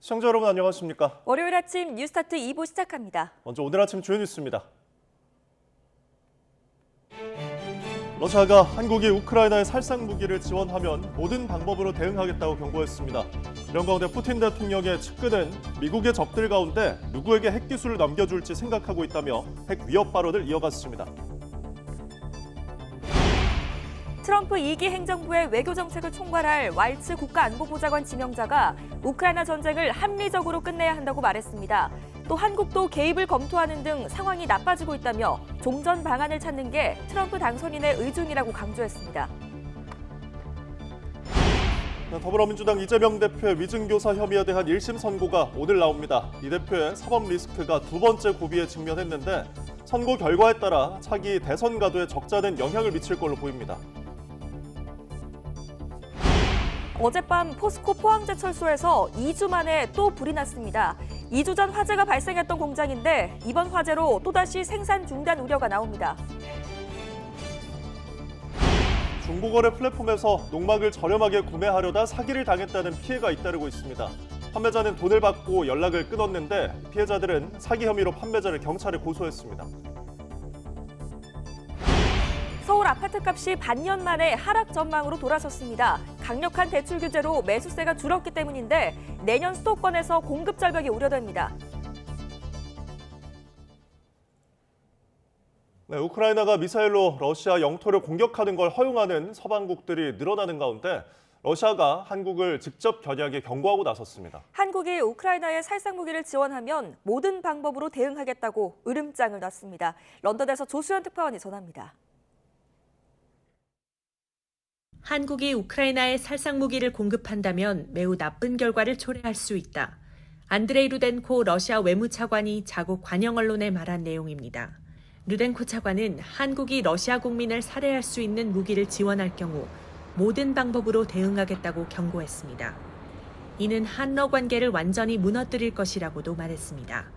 시청자 여러분 안녕하십니까? 월요일 아침 뉴스타트 2부 시작합니다. 먼저 오늘 아침 주요 뉴스입니다. 러시아가 한국이 우크라이나에 살상 무기를 지원하면 모든 방법으로 대응하겠다고 경고했습니다. 이런 가운데 푸틴 대통령의 측근은 미국의 적들 가운데 누구에게 핵기술을 넘겨줄지 생각하고 있다며 핵 위협 발언을 이어갔습니다. 트럼프 2기 행정부의 외교정책을 총괄할 왈츠 국가안보보좌관 지명자가 우크라이나 전쟁을 합리적으로 끝내야 한다고 말했습니다. 또 한국도 개입을 검토하는 등 상황이 나빠지고 있다며 종전 방안을 찾는 게 트럼프 당선인의 의중이라고 강조했습니다. 더불어민주당 이재명 대표의 위증교사 혐의에 대한 1심 선고가 오늘 나옵니다. 이 대표의 사법 리스크가 두 번째 고비에 직면했는데 선고 결과에 따라 차기 대선 가도에 적잖은 영향을 미칠 걸로 보입니다. 어젯밤 포스코 포항제철소에서 2주 만에 또 불이 났습니다. 2주 전 화재가 발생했던 공장인데 이번 화재로 또다시 생산 중단 우려가 나옵니다. 중고거래 플랫폼에서 농막을 저렴하게 구매하려다 사기를 당했다는 피해가 잇따르고 있습니다. 판매자는 돈을 받고 연락을 끊었는데 피해자들은 사기 혐의로 판매자를 경찰에 고소했습니다. 서울 아파트값이 반년 만에 하락 전망으로 돌아섰습니다. 강력한 대출 규제로 매수세가 줄었기 때문인데 내년 수도권에서 공급 절벽이 우려됩니다. 네, 우크라이나가 미사일로 러시아 영토를 공격하는 걸 허용하는 서방국들이 늘어나는 가운데 러시아가 한국을 직접 겨냥해 경고하고 나섰습니다. 한국이 우크라이나에 살상 무기를 지원하면 모든 방법으로 대응하겠다고 으름장을 놨습니다. 런던에서 조수연 특파원이 전합니다. 한국이 우크라이나에 살상 무기를 공급한다면 매우 나쁜 결과를 초래할 수 있다. 안드레이 루덴코 러시아 외무차관이 자국 관영 언론에 말한 내용입니다. 루덴코 차관은 한국이 러시아 국민을 살해할 수 있는 무기를 지원할 경우 모든 방법으로 대응하겠다고 경고했습니다. 이는 한러 관계를 완전히 무너뜨릴 것이라고도 말했습니다.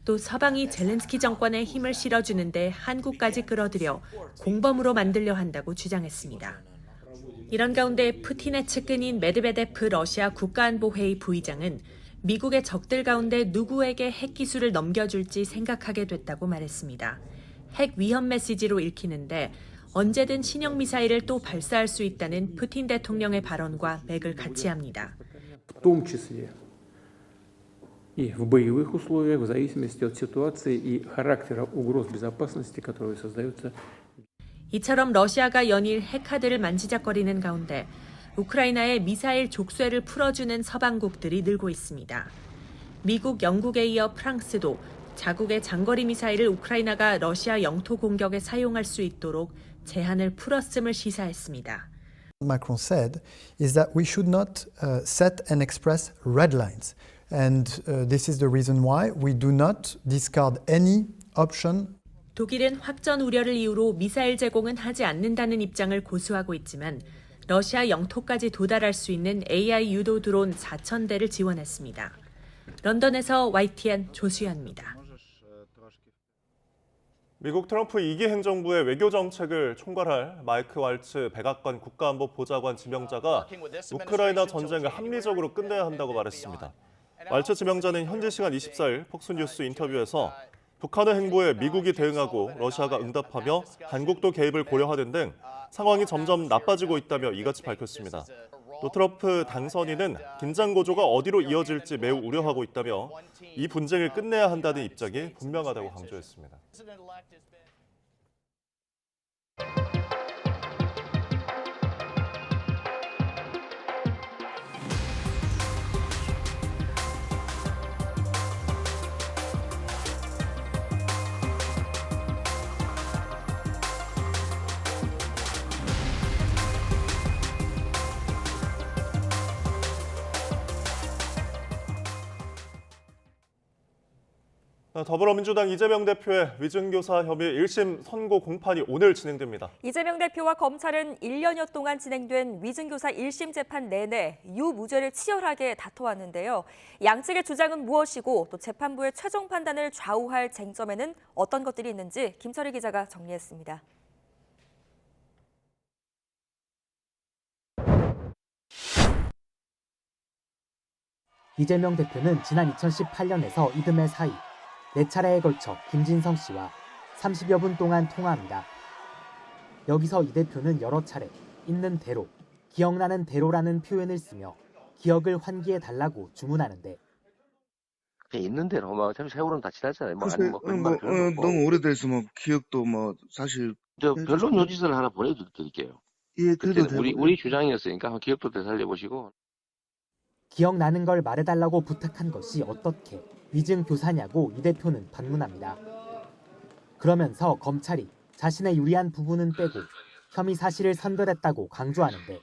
또 서방이 젤렌스키 정권에 힘을 실어주는데 한국까지 끌어들여 공범으로 만들려 한다고 주장했습니다. 이런 가운데 푸틴의 측근인 메드베데프 러시아 국가안보회의 부의장은 미국의 적들 가운데 누구에게 핵기술을 넘겨줄지 생각하게 됐다고 말했습니다. 핵 위험 메시지로 읽히는데 언제든 신형 미사일을 또 발사할 수 있다는 푸틴 대통령의 발언과 맥을 같이 합니다. В том числе и в боевых условиях, в зависимости от ситуации и характера угроз безопасности, которые создаются. 이처럼 러시아가 연일 핵카드를 만지작거리는 가운데 우크라이나의 미사일 족쇄를 풀어주는 서방국들이 늘고 있습니다. 미국, 영국에 이어 프랑스도 자국의 장거리 미사일을 우크라이나가 러시아 영토 공격에 사용할 수 있도록 제한을 풀었음을 시사했습니다. Macron said is that we should not set and express red lines. And this is the reason why we do not discard any option. 독일은 확전 우려를 이유로 미사일 제공은 하지 않는다는 입장을 고수하고 있지만 러시아 영토까지 도달할 수 있는 AI 유도 드론 4,000대를 지원했습니다. 런던에서 YTN 조수연입니다. 미국 트럼프 2기 행정부의 외교정책을 총괄할 마이크 왈츠 백악관 국가안보보좌관 지명자가 우크라이나 전쟁을 합리적으로 끝내야 한다고 말했습니다. 왈츠 지명자는 현지 시간 24일 폭스뉴스 인터뷰에서 북한의 행보에 미국이 대응하고 러시아가 응답하며 한국도 개입을 고려하는 등 상황이 점점 나빠지고 있다며 이같이 밝혔습니다. 또 트럼프 당선인은 긴장 고조가 어디로 이어질지 매우 우려하고 있다며 이 분쟁을 끝내야 한다는 입장이 분명하다고 강조했습니다. 더불어민주당 이재명 대표의 위증교사 혐의 1심 선고 공판이 오늘 진행됩니다. 이재명 대표와 검찰은 1년여 동안 진행된 위증교사 1심 재판 내내 유무죄를 치열하게 다퉈왔는데요. 양측의 주장은 무엇이고 또 재판부의 최종 판단을 좌우할 쟁점에는 어떤 것들이 있는지 김철희 기자가 정리했습니다. 이재명 대표는 지난 2018년에서 이듬해 사이 4차례에 걸쳐 김진성 씨와 30여 분 동안 통화합니다. 여기서 이 대표는 여러 차례 있는 대로, 기억나는 대로라는 표현을 쓰며 기억을 환기해달라고 주문하는데 있는 대로 뭐 어차피 세월은 다 지났잖아요. 뭐 글쎄, 아니 뭐 그런 말 필요는 없고. 너무 오래돼서 뭐 기억도 뭐 사실 저 변론 요지서를 하나 보내드릴게요. 예, 그래도 그때는 우리 주장이었으니까 한번 기억도 되살려보시고. 기억나는 걸 말해달라고 부탁한 것이 어떻게 위증 교사냐고 이 대표는 반문합니다. 그러면서 검찰이 자신의 유리한 부분은 빼고 혐의 사실을 선별했다고 강조하는데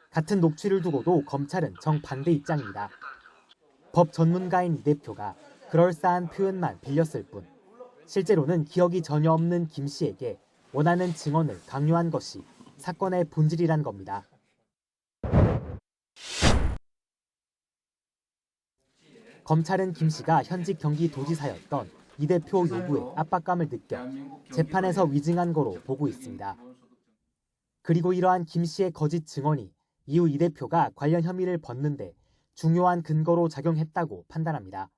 같은 녹취를 두고도 검찰은 정반대 입장입니다. 법 전문가인 이 대표가 그럴싸한 표현만 빌렸을 뿐 실제로는 기억이 전혀 없는 김 씨에게 원하는 증언을 강요한 것이 사건의 본질이란 겁니다. 검찰은 김 씨가 현직 경기도지사였던 이 대표 요구에 압박감을 느껴 재판에서 위증한 거로 보고 있습니다. 그리고 이러한 김 씨의 거짓 증언이 이후 이 대표가 관련 혐의를 벗는데 중요한 근거로 작용했다고 판단합니다.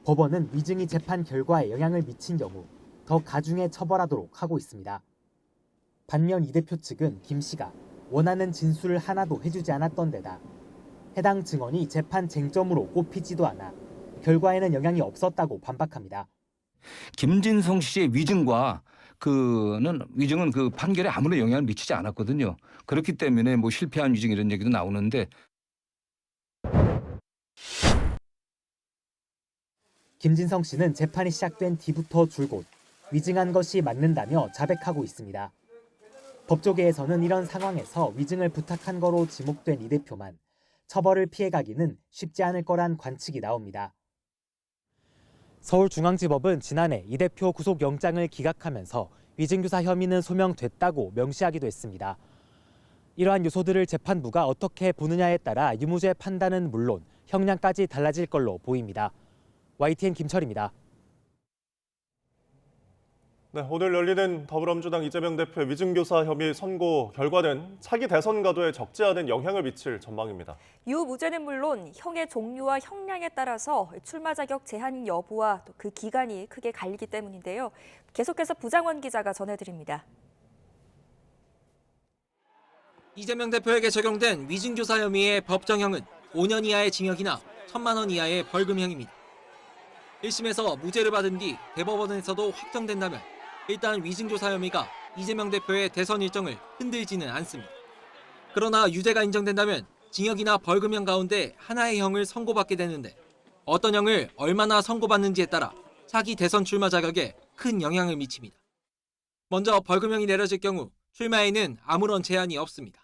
법원은 위증이 재판 결과에 영향을 미친 경우 더 가중해 처벌하도록 하고 있습니다. 반면 이 대표 측은 김 씨가 원하는 진술을 하나도 해주지 않았던 데다 해당 증언이 재판 쟁점으로 꼽히지도 않아 결과에는 영향이 없었다고 반박합니다. 김진성 씨의 위증은 그 판결에 아무런 영향을 미치지 않았거든요. 그렇기 때문에 뭐 실패한 위증 이런 얘기도 나오는데 김진성 씨는 재판이 시작된 뒤부터 줄곧 위증한 것이 맞는다며 자백하고 있습니다. 법조계에서는 이런 상황에서 위증을 부탁한 거로 지목된 이 대표만 처벌을 피해가기는 쉽지 않을 거란 관측이 나옵니다. 서울중앙지법은 지난해 이 대표 구속영장을 기각하면서 위증교사 혐의는 소명됐다고 명시하기도 했습니다. 이러한 요소들을 재판부가 어떻게 보느냐에 따라 유무죄 판단은 물론 형량까지 달라질 걸로 보입니다. YTN 김철입니다. 네, 오늘 열리는 더불어민주당 이재명 대표의 위증교사 혐의 선고 결과는 차기 대선 가도에 적지 않은 영향을 미칠 전망입니다. 유무죄는 물론 형의 종류와 형량에 따라서 출마 자격 제한 여부와 또 그 기간이 크게 갈리기 때문인데요. 계속해서 부장원 기자가 전해드립니다. 이재명 대표에게 적용된 위증교사 혐의의 법정형은 5년 이하의 징역이나 1,000만 원 이하의 벌금형입니다. 1심에서 무죄를 받은 뒤 대법원에서도 확정된다면 일단 위증교사 혐의가 이재명 대표의 대선 일정을 흔들지는 않습니다. 그러나 유죄가 인정된다면 징역이나 벌금형 가운데 하나의 형을 선고받게 되는데 어떤 형을 얼마나 선고받는지에 따라 차기 대선 출마 자격에 큰 영향을 미칩니다. 먼저 벌금형이 내려질 경우 출마에는 아무런 제한이 없습니다.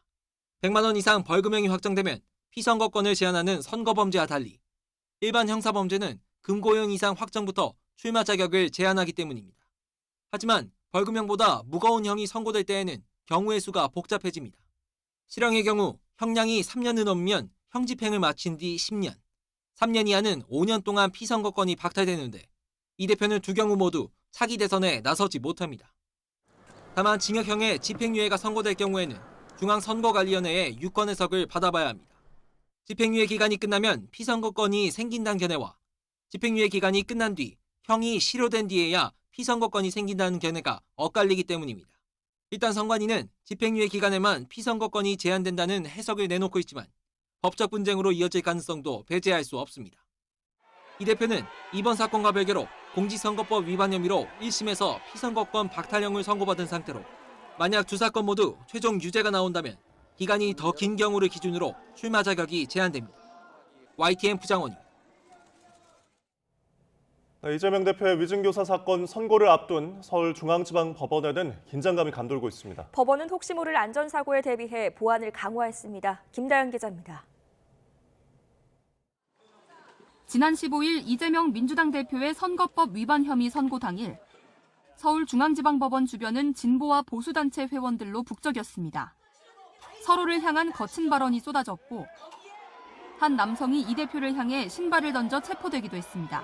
100만 원 이상 벌금형이 확정되면 피선거권을 제한하는 선거범죄와 달리 일반 형사범죄는 금고형 이상 확정부터 출마 자격을 제한하기 때문입니다. 하지만 벌금형보다 무거운 형이 선고될 때에는 경우의 수가 복잡해집니다. 실형의 경우 형량이 3년을 넘으면 형집행을 마친 뒤 10년, 3년 이하는 5년 동안 피선거권이 박탈되는데 이 대표는 두 경우 모두 차기 대선에 나서지 못합니다. 다만 징역형의 집행유예가 선고될 경우에는 중앙선거관리위원회의 유권 해석을 받아봐야 합니다. 집행유예 기간이 끝나면 피선거권이 생긴다는 견해와 집행유예 기간이 끝난 뒤 형이 실효된 뒤에야 피선거권이 생긴다는 견해가 엇갈리기 때문입니다. 일단 선관위는 집행유예 기간에만 피선거권이 제한된다는 해석을 내놓고 있지만 법적 분쟁으로 이어질 가능성도 배제할 수 없습니다. 이 대표는 이번 사건과 별개로 공직선거법 위반 혐의로 1심에서 피선거권 박탈형을 선고받은 상태로 만약 두 사건 모두 최종 유죄가 나온다면 기간이 더 긴 경우를 기준으로 출마 자격이 제한됩니다. YTN 부장원입니다. 이재명 대표의 위증교사 사건 선고를 앞둔 서울중앙지방법원에는 긴장감이 감돌고 있습니다. 법원은 혹시 모를 안전사고에 대비해 보안을 강화했습니다. 김다연 기자입니다. 지난 15일 이재명 민주당 대표의 선거법 위반 혐의 선고 당일 서울중앙지방법원 주변은 진보와 보수단체 회원들로 북적였습니다. 서로를 향한 거친 발언이 쏟아졌고 한 남성이 이 대표를 향해 신발을 던져 체포되기도 했습니다.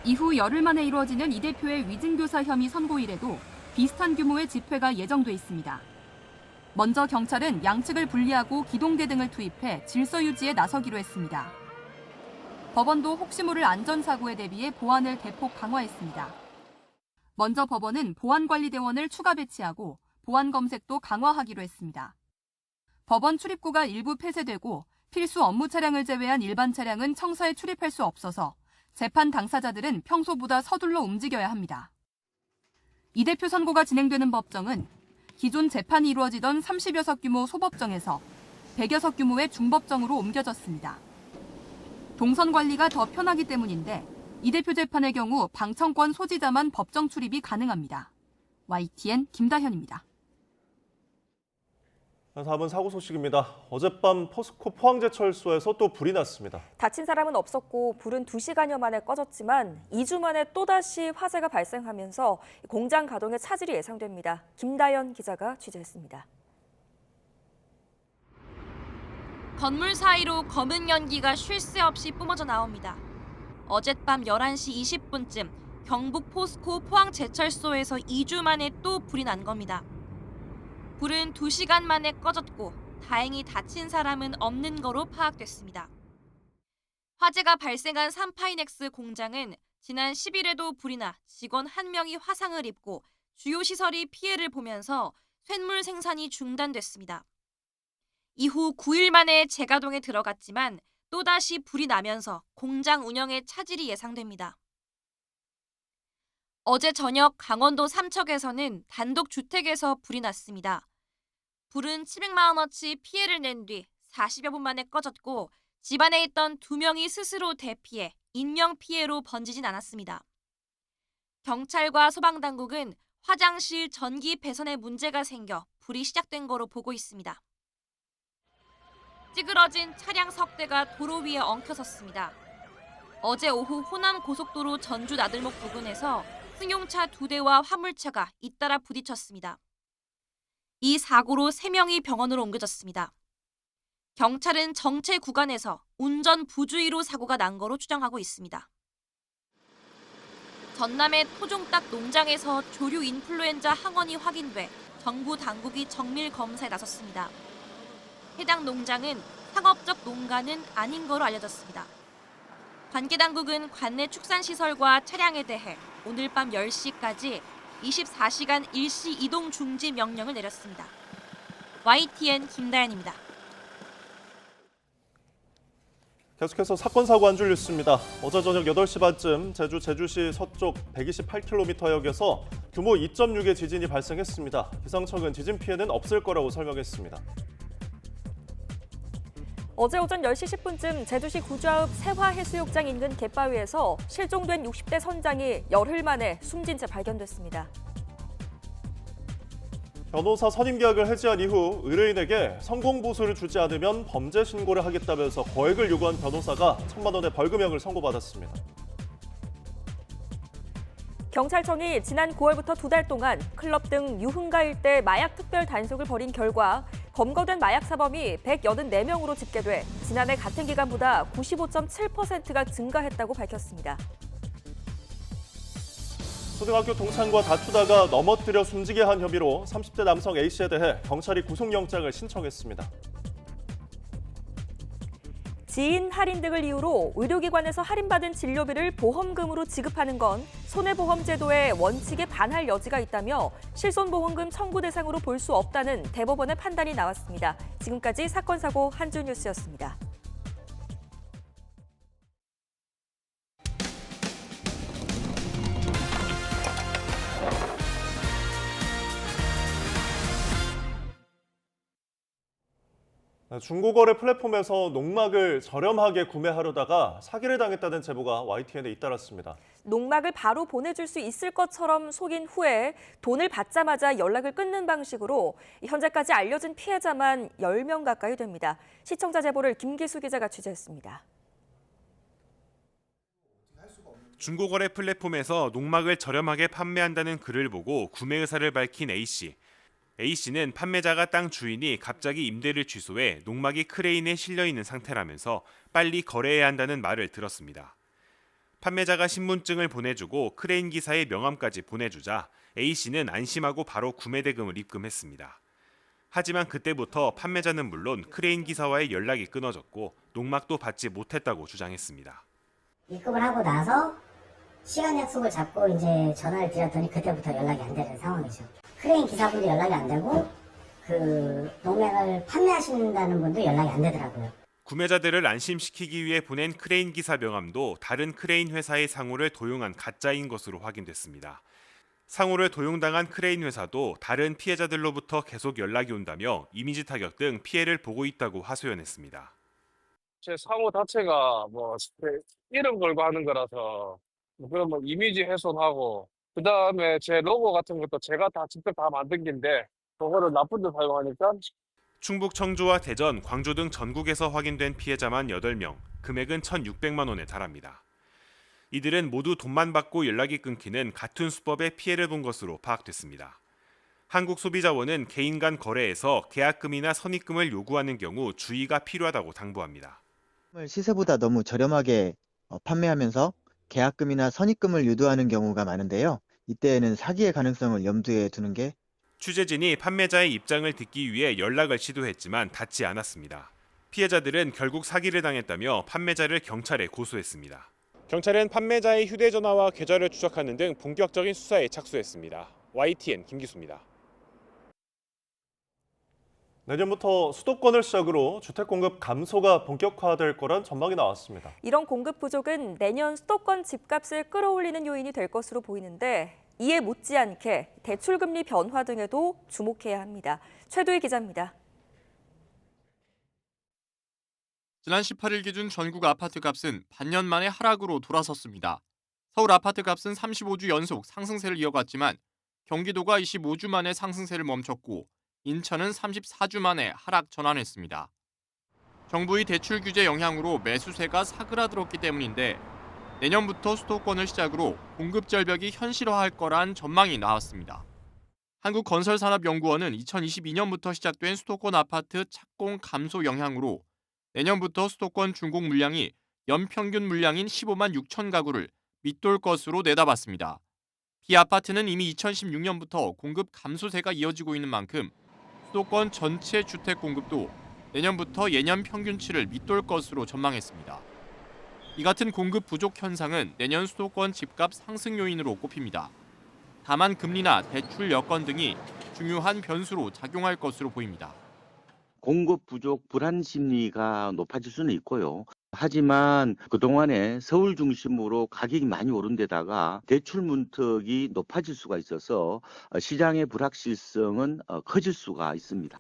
이후 열흘 만에 이루어지는 이 대표의 위증교사 혐의 선고일에도 비슷한 규모의 집회가 예정돼 있습니다. 먼저 경찰은 양측을 분리하고 기동대 등을 투입해 질서 유지에 나서기로 했습니다. 법원도 혹시 모를 안전사고에 대비해 보안을 대폭 강화했습니다. 먼저 법원은 보안관리대원을 추가 배치하고 보안 검색도 강화하기로 했습니다. 법원 출입구가 일부 폐쇄되고 필수 업무 차량을 제외한 일반 차량은 청사에 출입할 수 없어서 재판 당사자들은 평소보다 서둘러 움직여야 합니다. 이 대표 선고가 진행되는 법정은 기존 재판이 이루어지던 30여 석 규모 소법정에서 100여 석 규모의 중법정으로 옮겨졌습니다. 동선 관리가 더 편하기 때문인데 이 대표 재판의 경우 방청권 소지자만 법정 출입이 가능합니다. YTN 김다현입니다. 다음은 사고 소식입니다. 어젯밤 포스코 포항제철소에서 또 불이 났습니다. 다친 사람은 없었고 불은 2시간여 만에 꺼졌지만 2주 만에 또다시 화재가 발생하면서 공장 가동에 차질이 예상됩니다. 김다연 기자가 취재했습니다. 건물 사이로 검은 연기가 쉴 새 없이 뿜어져 나옵니다. 어젯밤 11시 20분쯤 경북 포스코 포항제철소에서 2주 만에 또 불이 난 겁니다. 불은 2시간 만에 꺼졌고 다행히 다친 사람은 없는 거로 파악됐습니다. 화재가 발생한 삼파이넥스 공장은 지난 10일에도 불이 나 직원 1명이 화상을 입고 주요 시설이 피해를 보면서 쇳물 생산이 중단됐습니다. 이후 9일 만에 재가동에 들어갔지만 또다시 불이 나면서 공장 운영에 차질이 예상됩니다. 어제 저녁 강원도 삼척에서는 단독 주택에서 불이 났습니다. 불은 700만 원어치 피해를 낸 뒤 40여 분 만에 꺼졌고 집안에 있던 2명이 스스로 대피해 인명피해로 번지진 않았습니다. 경찰과 소방당국은 화장실 전기 배선에 문제가 생겨 불이 시작된 거로 보고 있습니다. 찌그러진 차량 석 대가 도로 위에 엉켜섰습니다. 어제 오후 호남 고속도로 전주 나들목 부근에서 승용차 2대와 화물차가 잇따라 부딪혔습니다. 이 사고로 3명이 병원으로 옮겨졌습니다. 경찰은 정체 구간에서 운전 부주의로 사고가 난 거로 추정하고 있습니다. 전남의 토종닭 농장에서 조류 인플루엔자 항원이 확인돼 정부 당국이 정밀 검사에 나섰습니다. 해당 농장은 상업적 농가는 아닌 거로 알려졌습니다. 관계 당국은 관내 축산시설과 차량에 대해 오늘 밤 10시까지 24시간 일시 이동 중지 명령을 내렸습니다. YTN 김다연입니다. 계속해서 사건 사고 한 줄 뉴스입니다. 어제 저녁 8시 반쯤 제주시 서쪽 128km역에서 규모 2.6의 지진이 발생했습니다. 기상청은 지진 피해는 없을 거라고 설명했습니다. 어제 오전 10시 10분쯤 제주시 구좌읍 세화해수욕장 인근 갯바위에서 실종된 60대 선장이 열흘 만에 숨진 채 발견됐습니다. 변호사 선임 계약을 해지한 이후 의뢰인에게 성공보수를 주지 않으면 범죄 신고를 하겠다면서 거액을 요구한 변호사가 1,000만 원의 벌금형을 선고받았습니다. 경찰청이 지난 9월부터 2달 동안 클럽 등 유흥가 일대 마약 특별 단속을 벌인 결과 검거된 마약 사범이 184명으로 집계돼 지난해 같은 기간보다 95.7%가 증가했다고 밝혔습니다. 초등학교 동창과 다투다가 넘어뜨려 숨지게 한 혐의로 30대 남성 A씨에 대해 경찰이 구속영장을 신청했습니다. 지인 할인 등을 이유로 의료기관에서 할인받은 진료비를 보험금으로 지급하는 건 손해보험제도의 원칙에 반할 여지가 있다며 실손보험금 청구 대상으로 볼 수 없다는 대법원의 판단이 나왔습니다. 지금까지 사건 사고 한 줄 뉴스였습니다. 중고거래 플랫폼에서 농막을 저렴하게 구매하려다가 사기를 당했다는 제보가 YTN에 잇따랐습니다. 농막을 바로 보내줄 수 있을 것처럼 속인 후에 돈을 받자마자 연락을 끊는 방식으로 현재까지 알려진 피해자만 10명 가까이 됩니다. 시청자 제보를 김기수 기자가 취재했습니다. 중고거래 플랫폼에서 농막을 저렴하게 판매한다는 글을 보고 구매 의사를 밝힌 A씨. A씨는 판매자가 땅 주인이 갑자기 임대를 취소해 농막이 크레인에 실려 있는 상태라면서 빨리 거래해야 한다는 말을 들었습니다. 판매자가 신분증을 보내주고 크레인 기사의 명함까지 보내주자 A씨는 안심하고 바로 구매 대금을 입금했습니다. 하지만 그때부터 판매자는 물론 크레인 기사와의 연락이 끊어졌고 농막도 받지 못했다고 주장했습니다. 입금을 하고 나서 시간 약속을 잡고 이제 전화를 드렸더니 그때부터 연락이 안 되는 상황이죠. 크레인 기사분도 연락이 안 되고 그 농맥을 판매하신다는 분도 연락이 안 되더라고요. 구매자들을 안심시키기 위해 보낸 크레인 기사 명함도 다른 크레인 회사의 상호를 도용한 가짜인 것으로 확인됐습니다. 상호를 도용당한 크레인 회사도 다른 피해자들로부터 계속 연락이 온다며 이미지 타격 등 피해를 보고 있다고 하소연했습니다. 제 상호 자체가 이름 걸고 하는 거라서 그런 이미지 훼손하고 그다음에 제 로고 같은 것도 제가 다 직접 다 만든 건데 그거를 나쁜 데 사용하니까. 충북 청주와 대전, 광주 등 전국에서 확인된 피해자만 8명, 금액은 1,600만 원에 달합니다. 이들은 모두 돈만 받고 연락이 끊기는 같은 수법의 피해를 본 것으로 파악됐습니다. 한국소비자원은 개인 간 거래에서 계약금이나 선입금을 요구하는 경우 주의가 필요하다고 당부합니다. 시세보다 너무 저렴하게 판매하면서 계약금이나 선입금을 유도하는 경우가 많은데요. 이때에는 사기의 가능성을 염두에 두는 게 취재진이 판매자의 입장을 듣기 위해 연락을 시도했지만 닿지 않았습니다. 피해자들은 결국 사기를 당했다며 판매자를 경찰에 고소했습니다. 경찰은 판매자의 휴대전화와 계좌를 추적하는 등 본격적인 수사에 착수했습니다. YTN 김기수입니다. 내년부터 수도권을 시작으로 주택 공급 감소가 본격화될 거란 전망이 나왔습니다. 이런 공급 부족은 내년 수도권 집값을 끌어올리는 요인이 될 것으로 보이는데 이에 못지않게 대출금리 변화 등에도 주목해야 합니다. 최도희 기자입니다. 지난 18일 기준 전국 아파트 값은 반년 만에 하락으로 돌아섰습니다. 서울 아파트 값은 35주 연속 상승세를 이어갔지만 경기도가 25주 만에 상승세를 멈췄고 인천은 34주 만에 하락 전환했습니다. 정부의 대출 규제 영향으로 매수세가 사그라들었기 때문인데 내년부터 수도권을 시작으로 공급 절벽이 현실화할 거란 전망이 나왔습니다. 한국건설산업연구원은 2022년부터 시작된 수도권 아파트 착공 감소 영향으로 내년부터 수도권 준공 물량이 연평균 물량인 15만 6천 가구를 밑돌 것으로 내다봤습니다. B아파트는 이미 2016년부터 공급 감소세가 이어지고 있는 만큼 수도권 전체 주택 공급도 내년부터 예년 평균치를 밑돌 것으로 전망했습니다. 이 같은 공급 부족 현상은 내년 수도권 집값 상승 요인으로 꼽힙니다. 다만 금리나 대출 여건 등이 중요한 변수로 작용할 것으로 보입니다. 공급 부족 불안 심리가 높아질 수는 있고요. 하지만 그동안에 서울 중심으로 가격이 많이 오른 데다가 대출 문턱이 높아질 수가 있어서 시장의 불확실성은 커질 수가 있습니다.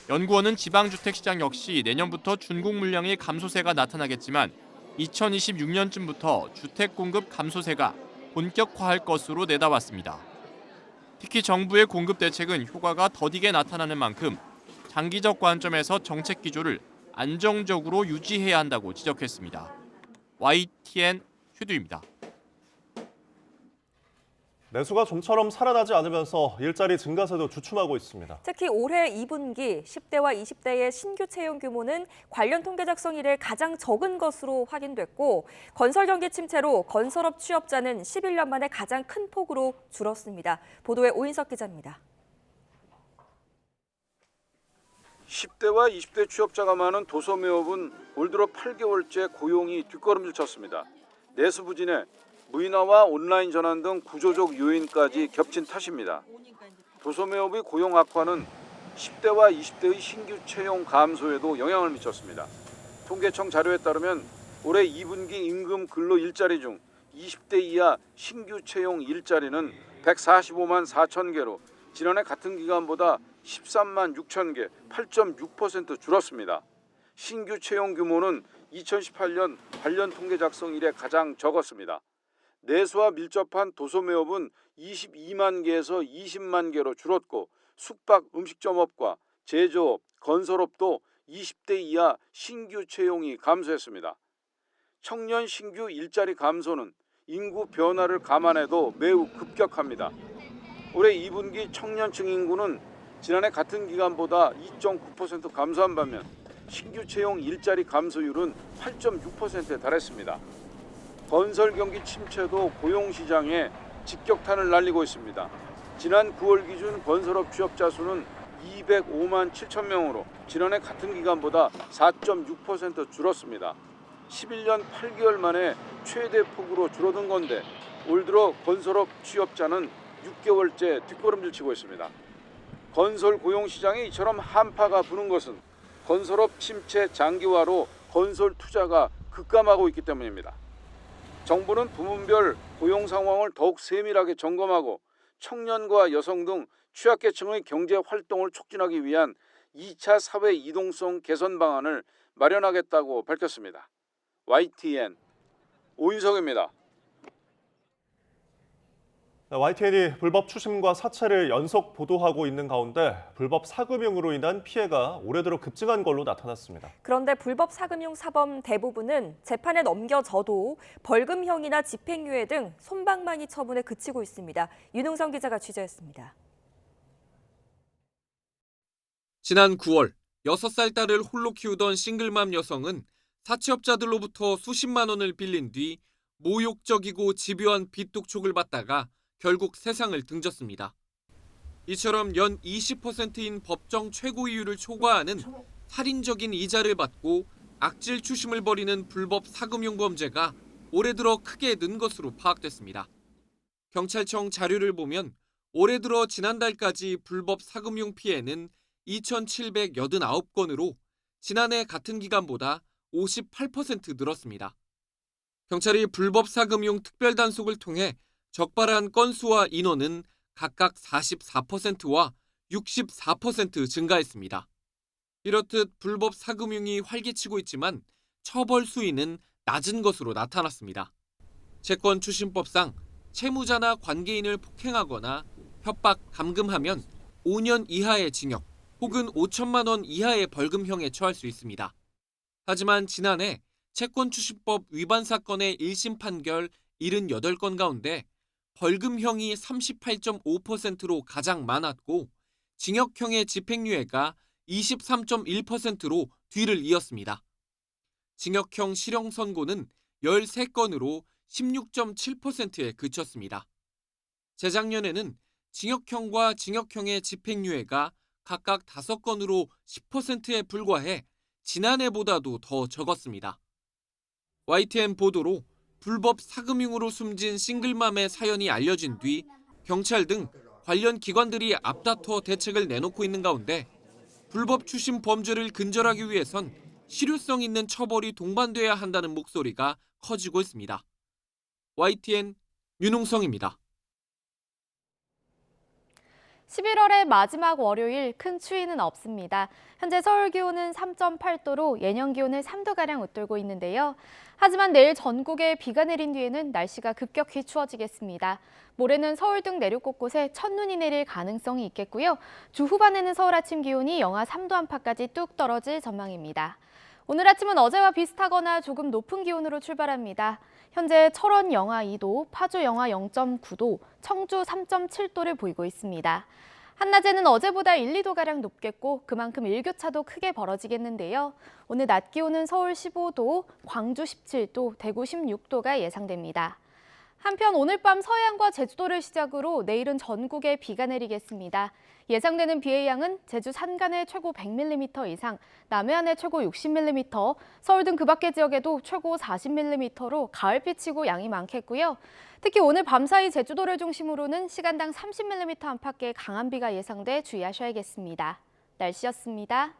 연구원은 지방주택시장 역시 내년부터 준공 물량의 감소세가 나타나겠지만 2026년쯤부터 주택 공급 감소세가 본격화할 것으로 내다봤습니다. 특히 정부의 공급 대책은 효과가 더디게 나타나는 만큼 장기적 관점에서 정책 기조를 안정적으로 유지해야 한다고 지적했습니다. YTN 휴두입니다. 내수가 좀처럼 살아나지 않으면서 일자리 증가세도 주춤하고 있습니다. 특히 올해 2분기 10대와 20대의 신규 채용 규모는 관련 통계 작성 이래 가장 적은 것으로 확인됐고 건설 경기 침체로 건설업 취업자는 11년 만에 가장 큰 폭으로 줄었습니다. 보도에 오인석 기자입니다. 10대와 20대 취업자가 많은 도소매업은 올 들어 8개월째 고용이 뒷걸음질 쳤습니다. 내수 부진에 무인화와 온라인 전환 등 구조적 요인까지 겹친 탓입니다. 도소매업의 고용 악화는 10대와 20대의 신규 채용 감소에도 영향을 미쳤습니다. 통계청 자료에 따르면 올해 2분기 임금 근로 일자리 중 20대 이하 신규 채용 일자리는 145만 4천 개로 지난해 같은 기간보다 13만 6천 개, 8.6% 줄었습니다. 신규 채용 규모는 2018년 관련 통계 작성 이래 가장 적었습니다. 내수와 밀접한 도소매업은 22만 개에서 20만 개로 줄었고 숙박 음식점업과 제조업, 건설업도 20대 이하 신규 채용이 감소했습니다. 청년 신규 일자리 감소는 인구 변화를 감안해도 매우 급격합니다. 올해 2분기 청년층 인구는 지난해 같은 기간보다 2.9% 감소한 반면 신규 채용 일자리 감소율은 8.6%에 달했습니다. 건설 경기 침체도 고용시장에 직격탄을 날리고 있습니다. 지난 9월 기준 건설업 취업자 수는 205만 7천 명으로 지난해 같은 기간보다 4.6% 줄었습니다. 11년 8개월 만에 최대 폭으로 줄어든 건데 올 들어 건설업 취업자는 6개월째 뒷걸음질 치고 있습니다. 건설 고용 시장에 이처럼 한파가 부는 것은 건설업 침체 장기화로 건설 투자가 급감하고 있기 때문입니다. 정부는 부문별 고용 상황을 더욱 세밀하게 점검하고 청년과 여성 등 취약계층의 경제 활동을 촉진하기 위한 2차 사회 이동성 개선 방안을 마련하겠다고 밝혔습니다. YTN 오인석입니다. YTN이 불법 추심과 사채를 연속 보도하고 있는 가운데 불법 사금융으로 인한 피해가 올해 들어 급증한 걸로 나타났습니다. 그런데 불법 사금융 사범 대부분은 재판에 넘겨져도 벌금형이나 집행유예 등 솜방망이 처분에 그치고 있습니다. 윤웅성 기자가 취재했습니다. 지난 9월 6살 딸을 홀로 키우던 싱글맘 여성은 사채업자들로부터 수십만 원을 빌린 뒤 모욕적이고 집요한 빚 독촉을 받다가 결국 세상을 등졌습니다. 이처럼 연 20%인 법정 최고이율을 초과하는 살인적인 이자를 받고 악질 추심을 벌이는 불법 사금융 범죄가 올해 들어 크게 는 것으로 파악됐습니다. 경찰청 자료를 보면 올해 들어 지난달까지 불법 사금융 피해는 2,789건으로 지난해 같은 기간보다 58% 늘었습니다. 경찰이 불법 사금융 특별단속을 통해 적발한 건수와 인원은 각각 44%와 64% 증가했습니다. 이렇듯 불법 사금융이 활개치고 있지만 처벌 수위는 낮은 것으로 나타났습니다. 채권추심법상 채무자나 관계인을 폭행하거나 협박, 감금하면 5년 이하의 징역 혹은 5천만 원 이하의 벌금형에 처할 수 있습니다. 하지만 지난해 채권추심법 위반 사건의 1심 판결 78건 가운데 벌금형이 38.5%로 가장 많았고 징역형의 집행유예가 23.1%로 뒤를 이었습니다. 징역형 실형 선고는 13건으로 16.7%에 그쳤습니다. 재작년에는 징역형과 징역형의 집행유예가 각각 5건으로 10%에 불과해 지난해보다도 더 적었습니다. YTN 보도로 불법 사금융으로 숨진 싱글맘의 사연이 알려진 뒤 경찰 등 관련 기관들이 앞다퉈 대책을 내놓고 있는 가운데 불법 추심 범죄를 근절하기 위해선 실효성 있는 처벌이 동반돼야 한다는 목소리가 커지고 있습니다. YTN 윤웅성입니다. 11월의 마지막 월요일 큰 추위는 없습니다. 현재 서울 기온은 3.8도로 예년 기온을 3도가량 웃돌고 있는데요. 하지만 내일 전국에 비가 내린 뒤에는 날씨가 급격히 추워지겠습니다. 모레는 서울 등 내륙 곳곳에 첫눈이 내릴 가능성이 있겠고요. 주 후반에는 서울 아침 기온이 영하 3도 안팎까지 뚝 떨어질 전망입니다. 오늘 아침은 어제와 비슷하거나 조금 높은 기온으로 출발합니다. 현재 철원 영하 2도, 파주 영하 0.9도, 청주 3.7도를 보이고 있습니다. 한낮에는 어제보다 1, 2도가량 높겠고 그만큼 일교차도 크게 벌어지겠는데요. 오늘 낮 기온은 서울 15도, 광주 17도, 대구 16도가 예상됩니다. 한편 오늘 밤 서해안과 제주도를 시작으로 내일은 전국에 비가 내리겠습니다. 예상되는 비의 양은 제주 산간에 최고 100mm 이상, 남해안에 최고 60mm, 서울 등 그 밖의 지역에도 최고 40mm로 가을비치고 양이 많겠고요. 특히 오늘 밤사이 제주도를 중심으로는 시간당 30mm 안팎의 강한 비가 예상돼 주의하셔야겠습니다. 날씨였습니다.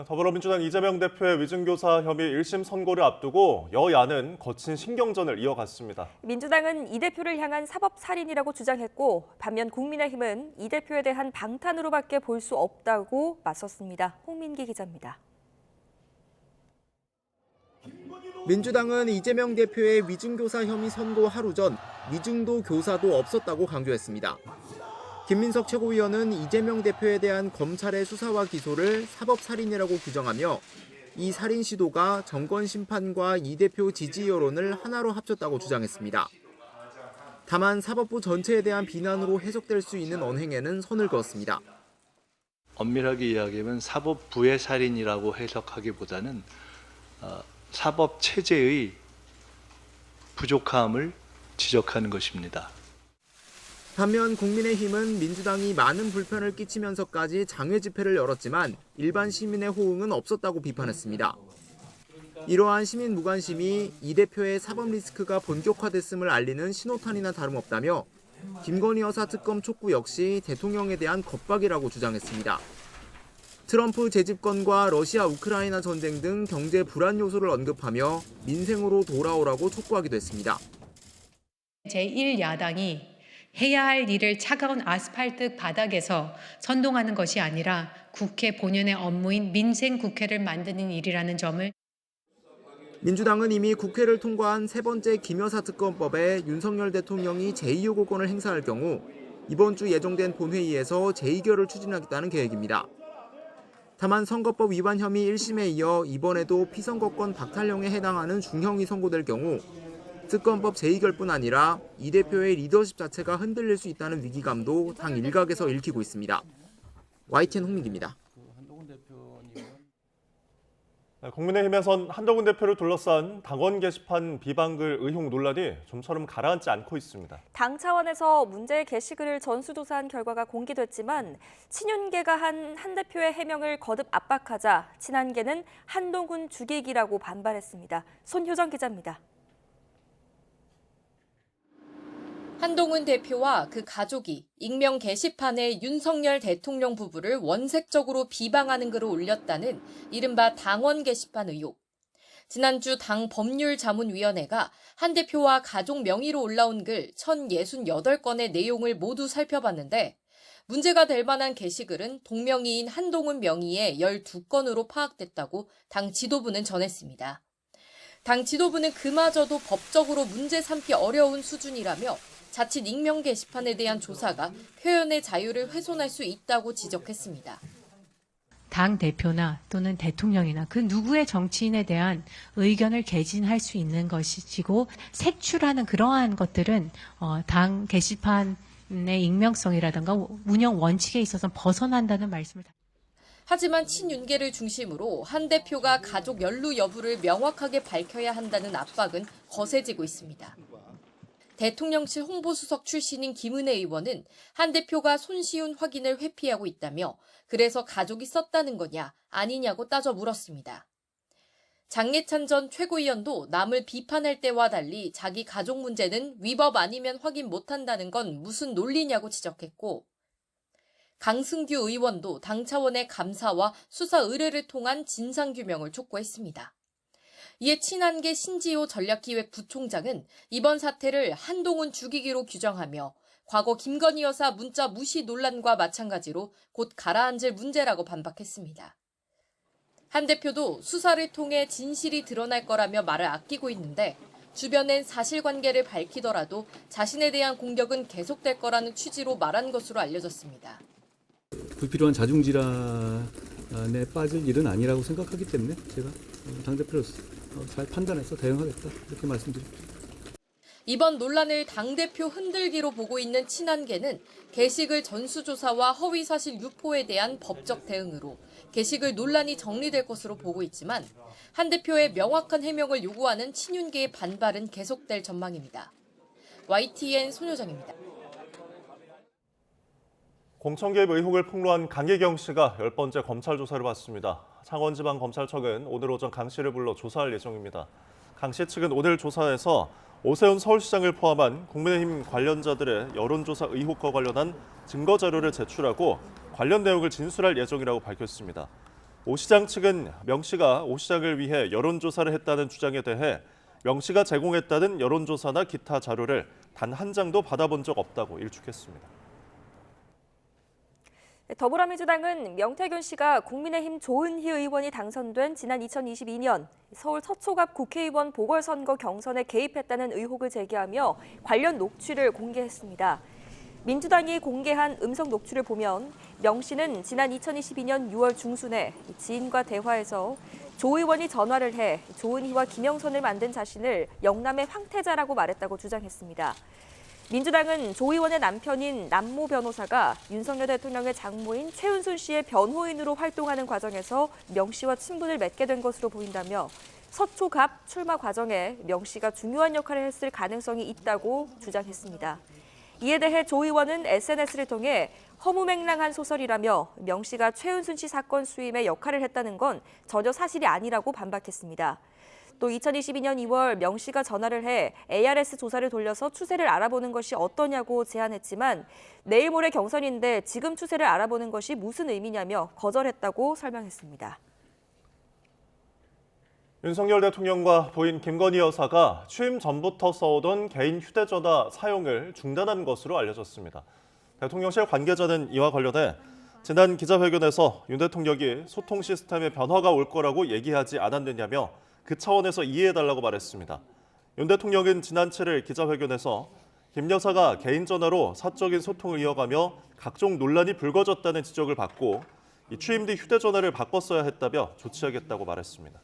더불어민주당 이재명 대표의 위증교사 혐의 1심 선고를 앞두고 여야는 거친 신경전을 이어갔습니다. 민주당은 이 대표를 향한 사법살인이라고 주장했고 반면 국민의힘은 이 대표에 대한 방탄으로밖에 볼 수 없다고 맞섰습니다. 홍민기 기자입니다. 민주당은 이재명 대표의 위증교사 혐의 선고 하루 전 위증도 교사도 없었다고 강조했습니다. 김민석 최고위원은 이재명 대표에 대한 검찰의 수사와 기소를 사법살인이라고 규정하며 이 살인 시도가 정권 심판과 이 대표 지지 여론을 하나로 합쳤다고 주장했습니다. 다만 사법부 전체에 대한 비난으로 해석될 수 있는 언행에는 선을 그었습니다. 엄밀하게 이야기하면 사법부의 살인이라고 해석하기보다는 사법 체제의 부족함을 지적하는 것입니다. 반면 국민의힘은 민주당이 많은 불편을 끼치면서까지 장외 집회를 열었지만 일반 시민의 호응은 없었다고 비판했습니다. 이러한 시민 무관심이 이 대표의 사법 리스크가 본격화됐음을 알리는 신호탄이나 다름없다며 김건희 여사 특검 촉구 역시 대통령에 대한 겁박이라고 주장했습니다. 트럼프 재집권과 러시아 우크라이나 전쟁 등 경제 불안 요소를 언급하며 민생으로 돌아오라고 촉구하기도 했습니다. 제1야당이 해야 할 일을 차가운 아스팔트 바닥에서 선동하는 것이 아니라 국회 본연의 업무인 민생국회를 만드는 일이라는 점을 민주당은 이미 국회를 통과한 세 번째 김여사 특검법에 윤석열 대통령이 제2요구권을 행사할 경우 이번 주 예정된 본회의에서 재의결을 추진하겠다는 계획입니다. 다만 선거법 위반 혐의 1심에 이어 이번에도 피선거권 박탈령에 해당하는 중형이 선고될 경우 특검법 재의결뿐 아니라 이 대표의 리더십 자체가 흔들릴 수 있다는 위기감도 당 일각에서 읽히고 있습니다. YTN 홍민기입니다. 국민의힘에선 한동훈 대표를 둘러싼 당원 게시판 비방글 의혹 논란이 좀처럼 가라앉지 않고 있습니다. 당 차원에서 문제의 게시글을 전수조사한 결과가 공개됐지만 친윤계가 한 대표의 해명을 거듭 압박하자 친한계는 한동훈 죽이기라고 반발했습니다. 손효정 기자입니다. 한동훈 대표와 그 가족이 익명 게시판에 윤석열 대통령 부부를 원색적으로 비방하는 글을 올렸다는 이른바 당원 게시판 의혹. 지난주 당 법률자문위원회가 한 대표와 가족 명의로 올라온 글 1068건의 내용을 모두 살펴봤는데 문제가 될 만한 게시글은 동명이인 한동훈 명의의 12건으로 파악됐다고 당 지도부는 전했습니다. 당 지도부는 그마저도 법적으로 문제 삼기 어려운 수준이라며 자칫 익명 게시판에 대한 조사가 표현의 자유를 훼손할 수 있다고 지적했습니다. 당 대표나 또는 대통령이나 그 누구의 정치인에 대한 의견을 개진할 수 있는 것이고 색출하는 그러한 것들은 당 게시판의 익명성이라든가 운영 원칙에 있어서 벗어난다는 말씀을 하지만 친윤계를 중심으로 한 대표가 가족 연루 여부를 명확하게 밝혀야 한다는 압박은 거세지고 있습니다. 대통령실 홍보수석 출신인 김은혜 의원은 한 대표가 손시윤 확인을 회피하고 있다며 그래서 가족이 썼다는 거냐 아니냐고 따져 물었습니다. 장예찬 전 최고위원도 남을 비판할 때와 달리 자기 가족 문제는 위법 아니면 확인 못한다는 건 무슨 논리냐고 지적했고 강승규 의원도 당 차원의 감사와 수사 의뢰를 통한 진상규명을 촉구했습니다. 이에 친한계 신지호 전략기획부총장은 이번 사태를 한동훈 죽이기로 규정하며 과거 김건희 여사 문자 무시 논란과 마찬가지로 곧 가라앉을 문제라고 반박했습니다. 한 대표도 수사를 통해 진실이 드러날 거라며 말을 아끼고 있는데 주변엔 사실관계를 밝히더라도 자신에 대한 공격은 계속될 거라는 취지로 말한 것으로 알려졌습니다. 불필요한 자중질환에 빠질 일은 아니라고 생각하기 때문에 제가 당대표로서 잘 판단해서 대응하겠다 이렇게 말씀드립니다. 이번 논란을 당대표 흔들기로 보고 있는 친한계는 게시글 전수조사와 허위사실 유포에 대한 법적 대응으로 게시글 논란이 정리될 것으로 보고 있지만 한 대표의 명확한 해명을 요구하는 친윤계의 반발은 계속될 전망입니다. YTN 손효정입니다. 공천 개입 의혹을 폭로한 강혜경 씨가 10번째 검찰 조사를 받습니다. 창원지방검찰청은 오늘 오전 강 씨를 불러 조사할 예정입니다. 강 씨 측은 오늘 조사에서 오세훈 서울시장을 포함한 국민의힘 관련자들의 여론조사 의혹과 관련한 증거 자료를 제출하고 관련 내용을 진술할 예정이라고 밝혔습니다. 오 시장 측은 명 씨가 오 시장을 위해 여론조사를 했다는 주장에 대해 명 씨가 제공했다는 여론조사나 기타 자료를 단 한 장도 받아본 적 없다고 일축했습니다. 더불어민주당은 명태균 씨가 국민의힘 조은희 의원이 당선된 지난 2022년 서울 서초갑 국회의원 보궐선거 경선에 개입했다는 의혹을 제기하며 관련 녹취를 공개했습니다. 민주당이 공개한 음성 녹취를 보면 명 씨는 지난 2022년 6월 중순에 지인과 대화에서 조 의원이 전화를 해 조은희와 김영선을 만든 자신을 영남의 황태자라고 말했다고 주장했습니다. 민주당은 조 의원의 남편인 남모 변호사가 윤석열 대통령의 장모인 최은순 씨의 변호인으로 활동하는 과정에서 명 씨와 친분을 맺게 된 것으로 보인다며 서초갑 출마 과정에 명 씨가 중요한 역할을 했을 가능성이 있다고 주장했습니다. 이에 대해 조 의원은 SNS를 통해 허무맹랑한 소설이라며 명 씨가 최은순 씨 사건 수임에 역할을 했다는 건 전혀 사실이 아니라고 반박했습니다. 또 2022년 2월 명 씨가 전화를 해 ARS 조사를 돌려서 추세를 알아보는 것이 어떠냐고 제안했지만 내일 모레 경선인데 지금 추세를 알아보는 것이 무슨 의미냐며 거절했다고 설명했습니다. 윤석열 대통령과 부인 김건희 여사가 취임 전부터 써오던 개인 휴대전화 사용을 중단한 것으로 알려졌습니다. 대통령실 관계자는 이와 관련해 지난 기자회견에서 윤 대통령이 소통 시스템에 변화가 올 거라고 얘기하지 않았느냐며 그 차원에서 이해해달라고 말했습니다. 윤 대통령은 지난 7일 기자회견에서 김 여사가 개인 전화로 사적인 소통을 이어가며 각종 논란이 불거졌다는 지적을 받고 취임 뒤 휴대전화를 바꿨어야 했다며 조치하겠다고 말했습니다.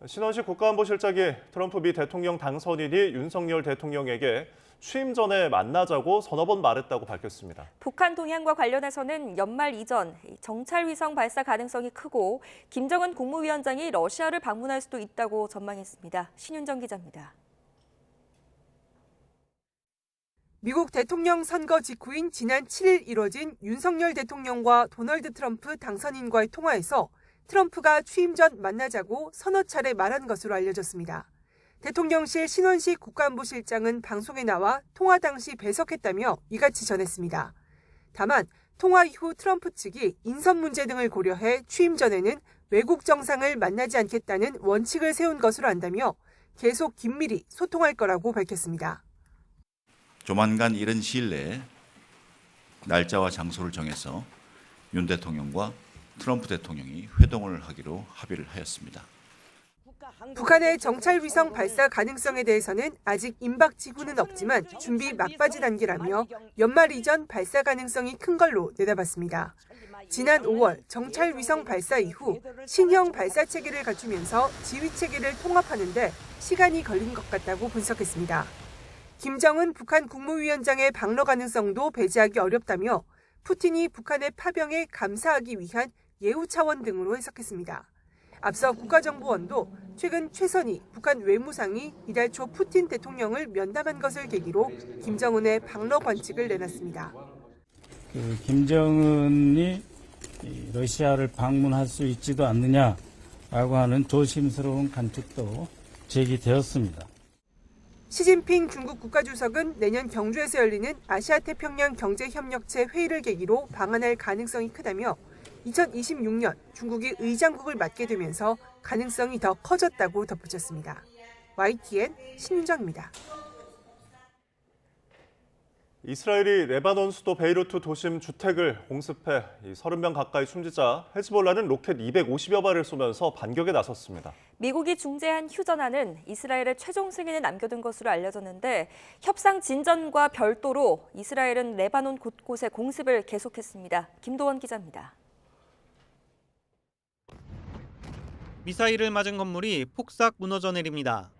신원식 국가안보실장이 트럼프 미 대통령 당선인이 윤석열 대통령에게 취임 전에 만나자고 서너 번 말했다고 밝혔습니다. 북한 동향과 관련해서는 연말 이전 정찰 위성 발사 가능성이 크고 김정은 국무위원장이 러시아를 방문할 수도 있다고 전망했습니다. 신윤정 기자입니다. 미국 대통령 선거 직후인 지난 7일 이뤄진 윤석열 대통령과 도널드 트럼프 당선인과의 통화에서 트럼프가 취임 전 만나자고 서너 차례 말한 것으로 알려졌습니다. 대통령실 신원식 국가안보실장은 방송에 나와 통화 당시 배석했다며 이같이 전했습니다. 다만 통화 이후 트럼프 측이 인선 문제 등을 고려해 취임 전에는 외국 정상을 만나지 않겠다는 원칙을 세운 것으로 안다며 계속 긴밀히 소통할 거라고 밝혔습니다. 조만간 이른 시일 내에 날짜와 장소를 정해서 윤 대통령과 트럼프 대통령이 회동을 하기로 합의를 하였습니다. 북한의 정찰 위성 발사 가능성에 대해서는 아직 임박 징후는 없지만 준비 막바지 단계라며 연말 이전 발사 가능성이 큰 걸로 내다봤습니다. 지난 5월 정찰 위성 발사 이후 신형 발사 체계를 갖추면서 지휘 체계를 통합하는 데 시간이 걸린 것 같다고 분석했습니다. 김정은 북한 국무위원장의 방러 가능성도 배제하기 어렵다며 푸틴이 북한의 파병에 감사하기 위한 예우 차원 등으로 해석했습니다. 앞서 국가정보원도 최근 최선희 북한 외무상이 이달 초 푸틴 대통령을 면담한 것을 계기로 김정은의 방러 관측을 내놨습니다. 김정은이 러시아를 방문할 수 있지도 않느냐라고 하는 조심스러운 관측도 제기되었습니다. 시진핑 중국 국가주석은 내년 경주에서 열리는 아시아태평양 경제협력체 회의를 계기로 방한할 가능성이 크다며 2026년 중국이 의장국을 맡게 되면서 가능성이 더 커졌다고 덧붙였습니다. YTN 신윤정입니다. 이스라엘이 레바논 수도 베이루트 도심 주택을 공습해 30명 가까이 숨지자 헤즈볼라는 로켓 250여 발을 쏘면서 반격에 나섰습니다. 미국이 중재한 휴전안은 이스라엘의 최종 승인을 남겨둔 것으로 알려졌는데 협상 진전과 별도로 이스라엘은 레바논 곳곳에 공습을 계속했습니다. 김도원 기자입니다. 미사일을 맞은 건물이 폭삭 무너져 내립니다.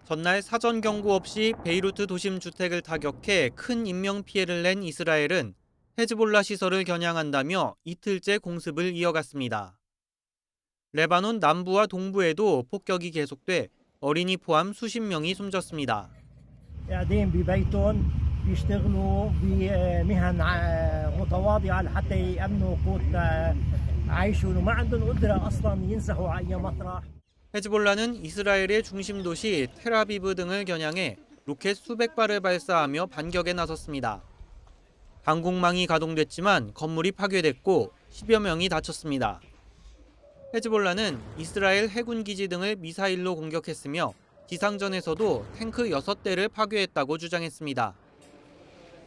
전날 사전 경고 없이 베이루트 도심 주택을 타격해 큰 인명피해를 낸 이스라엘은 헤즈볼라 시설을 겨냥한다며 이틀째 공습을 이어갔습니다. 레바논 남부와 동부에도 폭격이 계속돼 어린이 포함 수십 명이 숨졌습니다. 헤즈볼라는 이스라엘의 중심 도시 텔아비브 등을 겨냥해 로켓 수백 발을 발사하며 반격에 나섰습니다. 방공망이 가동됐지만 건물이 파괴됐고 10여 명이 다쳤습니다. 헤즈볼라는 이스라엘 해군 기지 등을 미사일로 공격했으며 지상전에서도 탱크 6대를 파괴했다고 주장했습니다.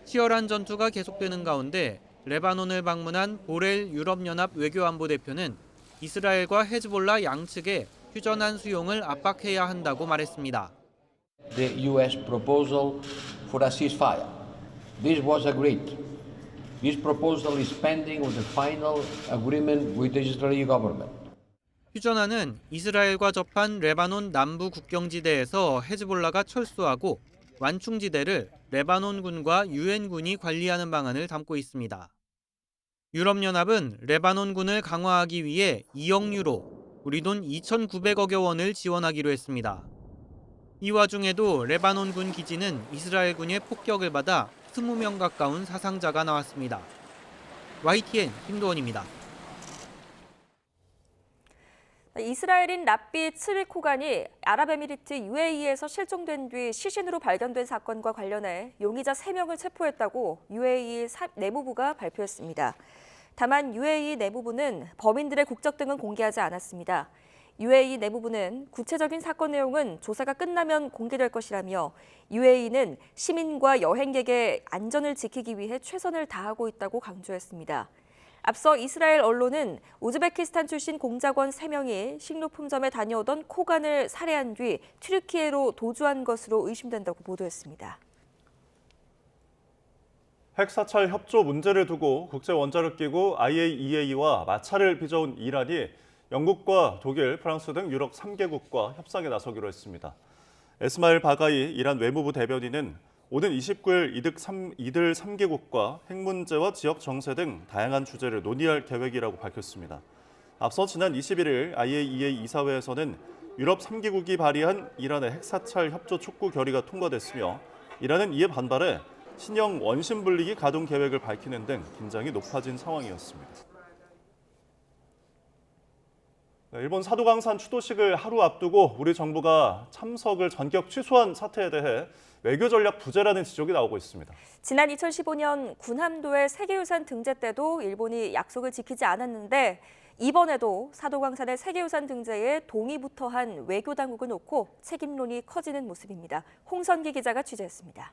치열한 전투가 계속되는 가운데 레바논을 방문한 보렐 유럽연합 외교안보대표는 이스라엘과 헤즈볼라 양측에 휴전한 수용을 압박해야 한다고 말했습니다. The U.S. proposal for a ceasefire. This was agreed. This proposal is pending with the final agreement with the Israeli government. 휴전안은 이스라엘과 접한 레바논 남부 국경지대에서 헤즈볼라가 철수하고 완충지대를 레바논군과 유엔군이 관리하는 방안을 담고 있습니다. 유럽연합은 레바논군을 강화하기 위해 2억 유로, 우리 돈 2,900억여 원을 지원하기로 했습니다. 이 와중에도 레바논군 기지는 이스라엘군의 폭격을 받아 20명 가까운 사상자가 나왔습니다. YTN 김도원입니다. 이스라엘인 랍비 츠비 코간이 아랍에미리트 UAE에서 실종된 뒤 시신으로 발견된 사건과 관련해 용의자 3명을 체포했다고 UAE 내무부가 발표했습니다. 다만 UAE 내무부는 범인들의 국적 등은 공개하지 않았습니다. UAE 내무부는 구체적인 사건 내용은 조사가 끝나면 공개될 것이라며 UAE는 시민과 여행객의 안전을 지키기 위해 최선을 다하고 있다고 강조했습니다. 앞서 이스라엘 언론은 우즈베키스탄 출신 공작원 3명이 식료품점에 다녀오던 코간을 살해한 뒤 튀르키예로 도주한 것으로 의심된다고 보도했습니다. 핵사찰 협조 문제를 두고 국제원자력기구 IAEA와 마찰을 빚어온 이란이 영국과 독일, 프랑스 등 유럽 3개국과 협상에 나서기로 했습니다. 에스마일 바가이 이란 외무부 대변인은 오는 29일 이들 3개국과 핵 문제와 지역 정세 등 다양한 주제를 논의할 계획이라고 밝혔습니다. 앞서 지난 21일 IAEA 이사회에서는 유럽 3개국이 발의한 이란의 핵사찰 협조 촉구 결의가 통과됐으며 이란은 이에 반발해 신형 원심 분리기 가동 계획을 밝히는 등 긴장이 높아진 상황이었습니다. 일본 사도강산 추도식을 하루 앞두고 우리 정부가 참석을 전격 취소한 사태에 대해 외교 전략 부재라는 지적이 나오고 있습니다. 지난 2015년 군함도의 세계유산 등재 때도 일본이 약속을 지키지 않았는데 이번에도 사도광산의 세계유산 등재에 동의부터 한 외교 당국을 놓고 책임론이 커지는 모습입니다. 홍선기 기자가 취재했습니다.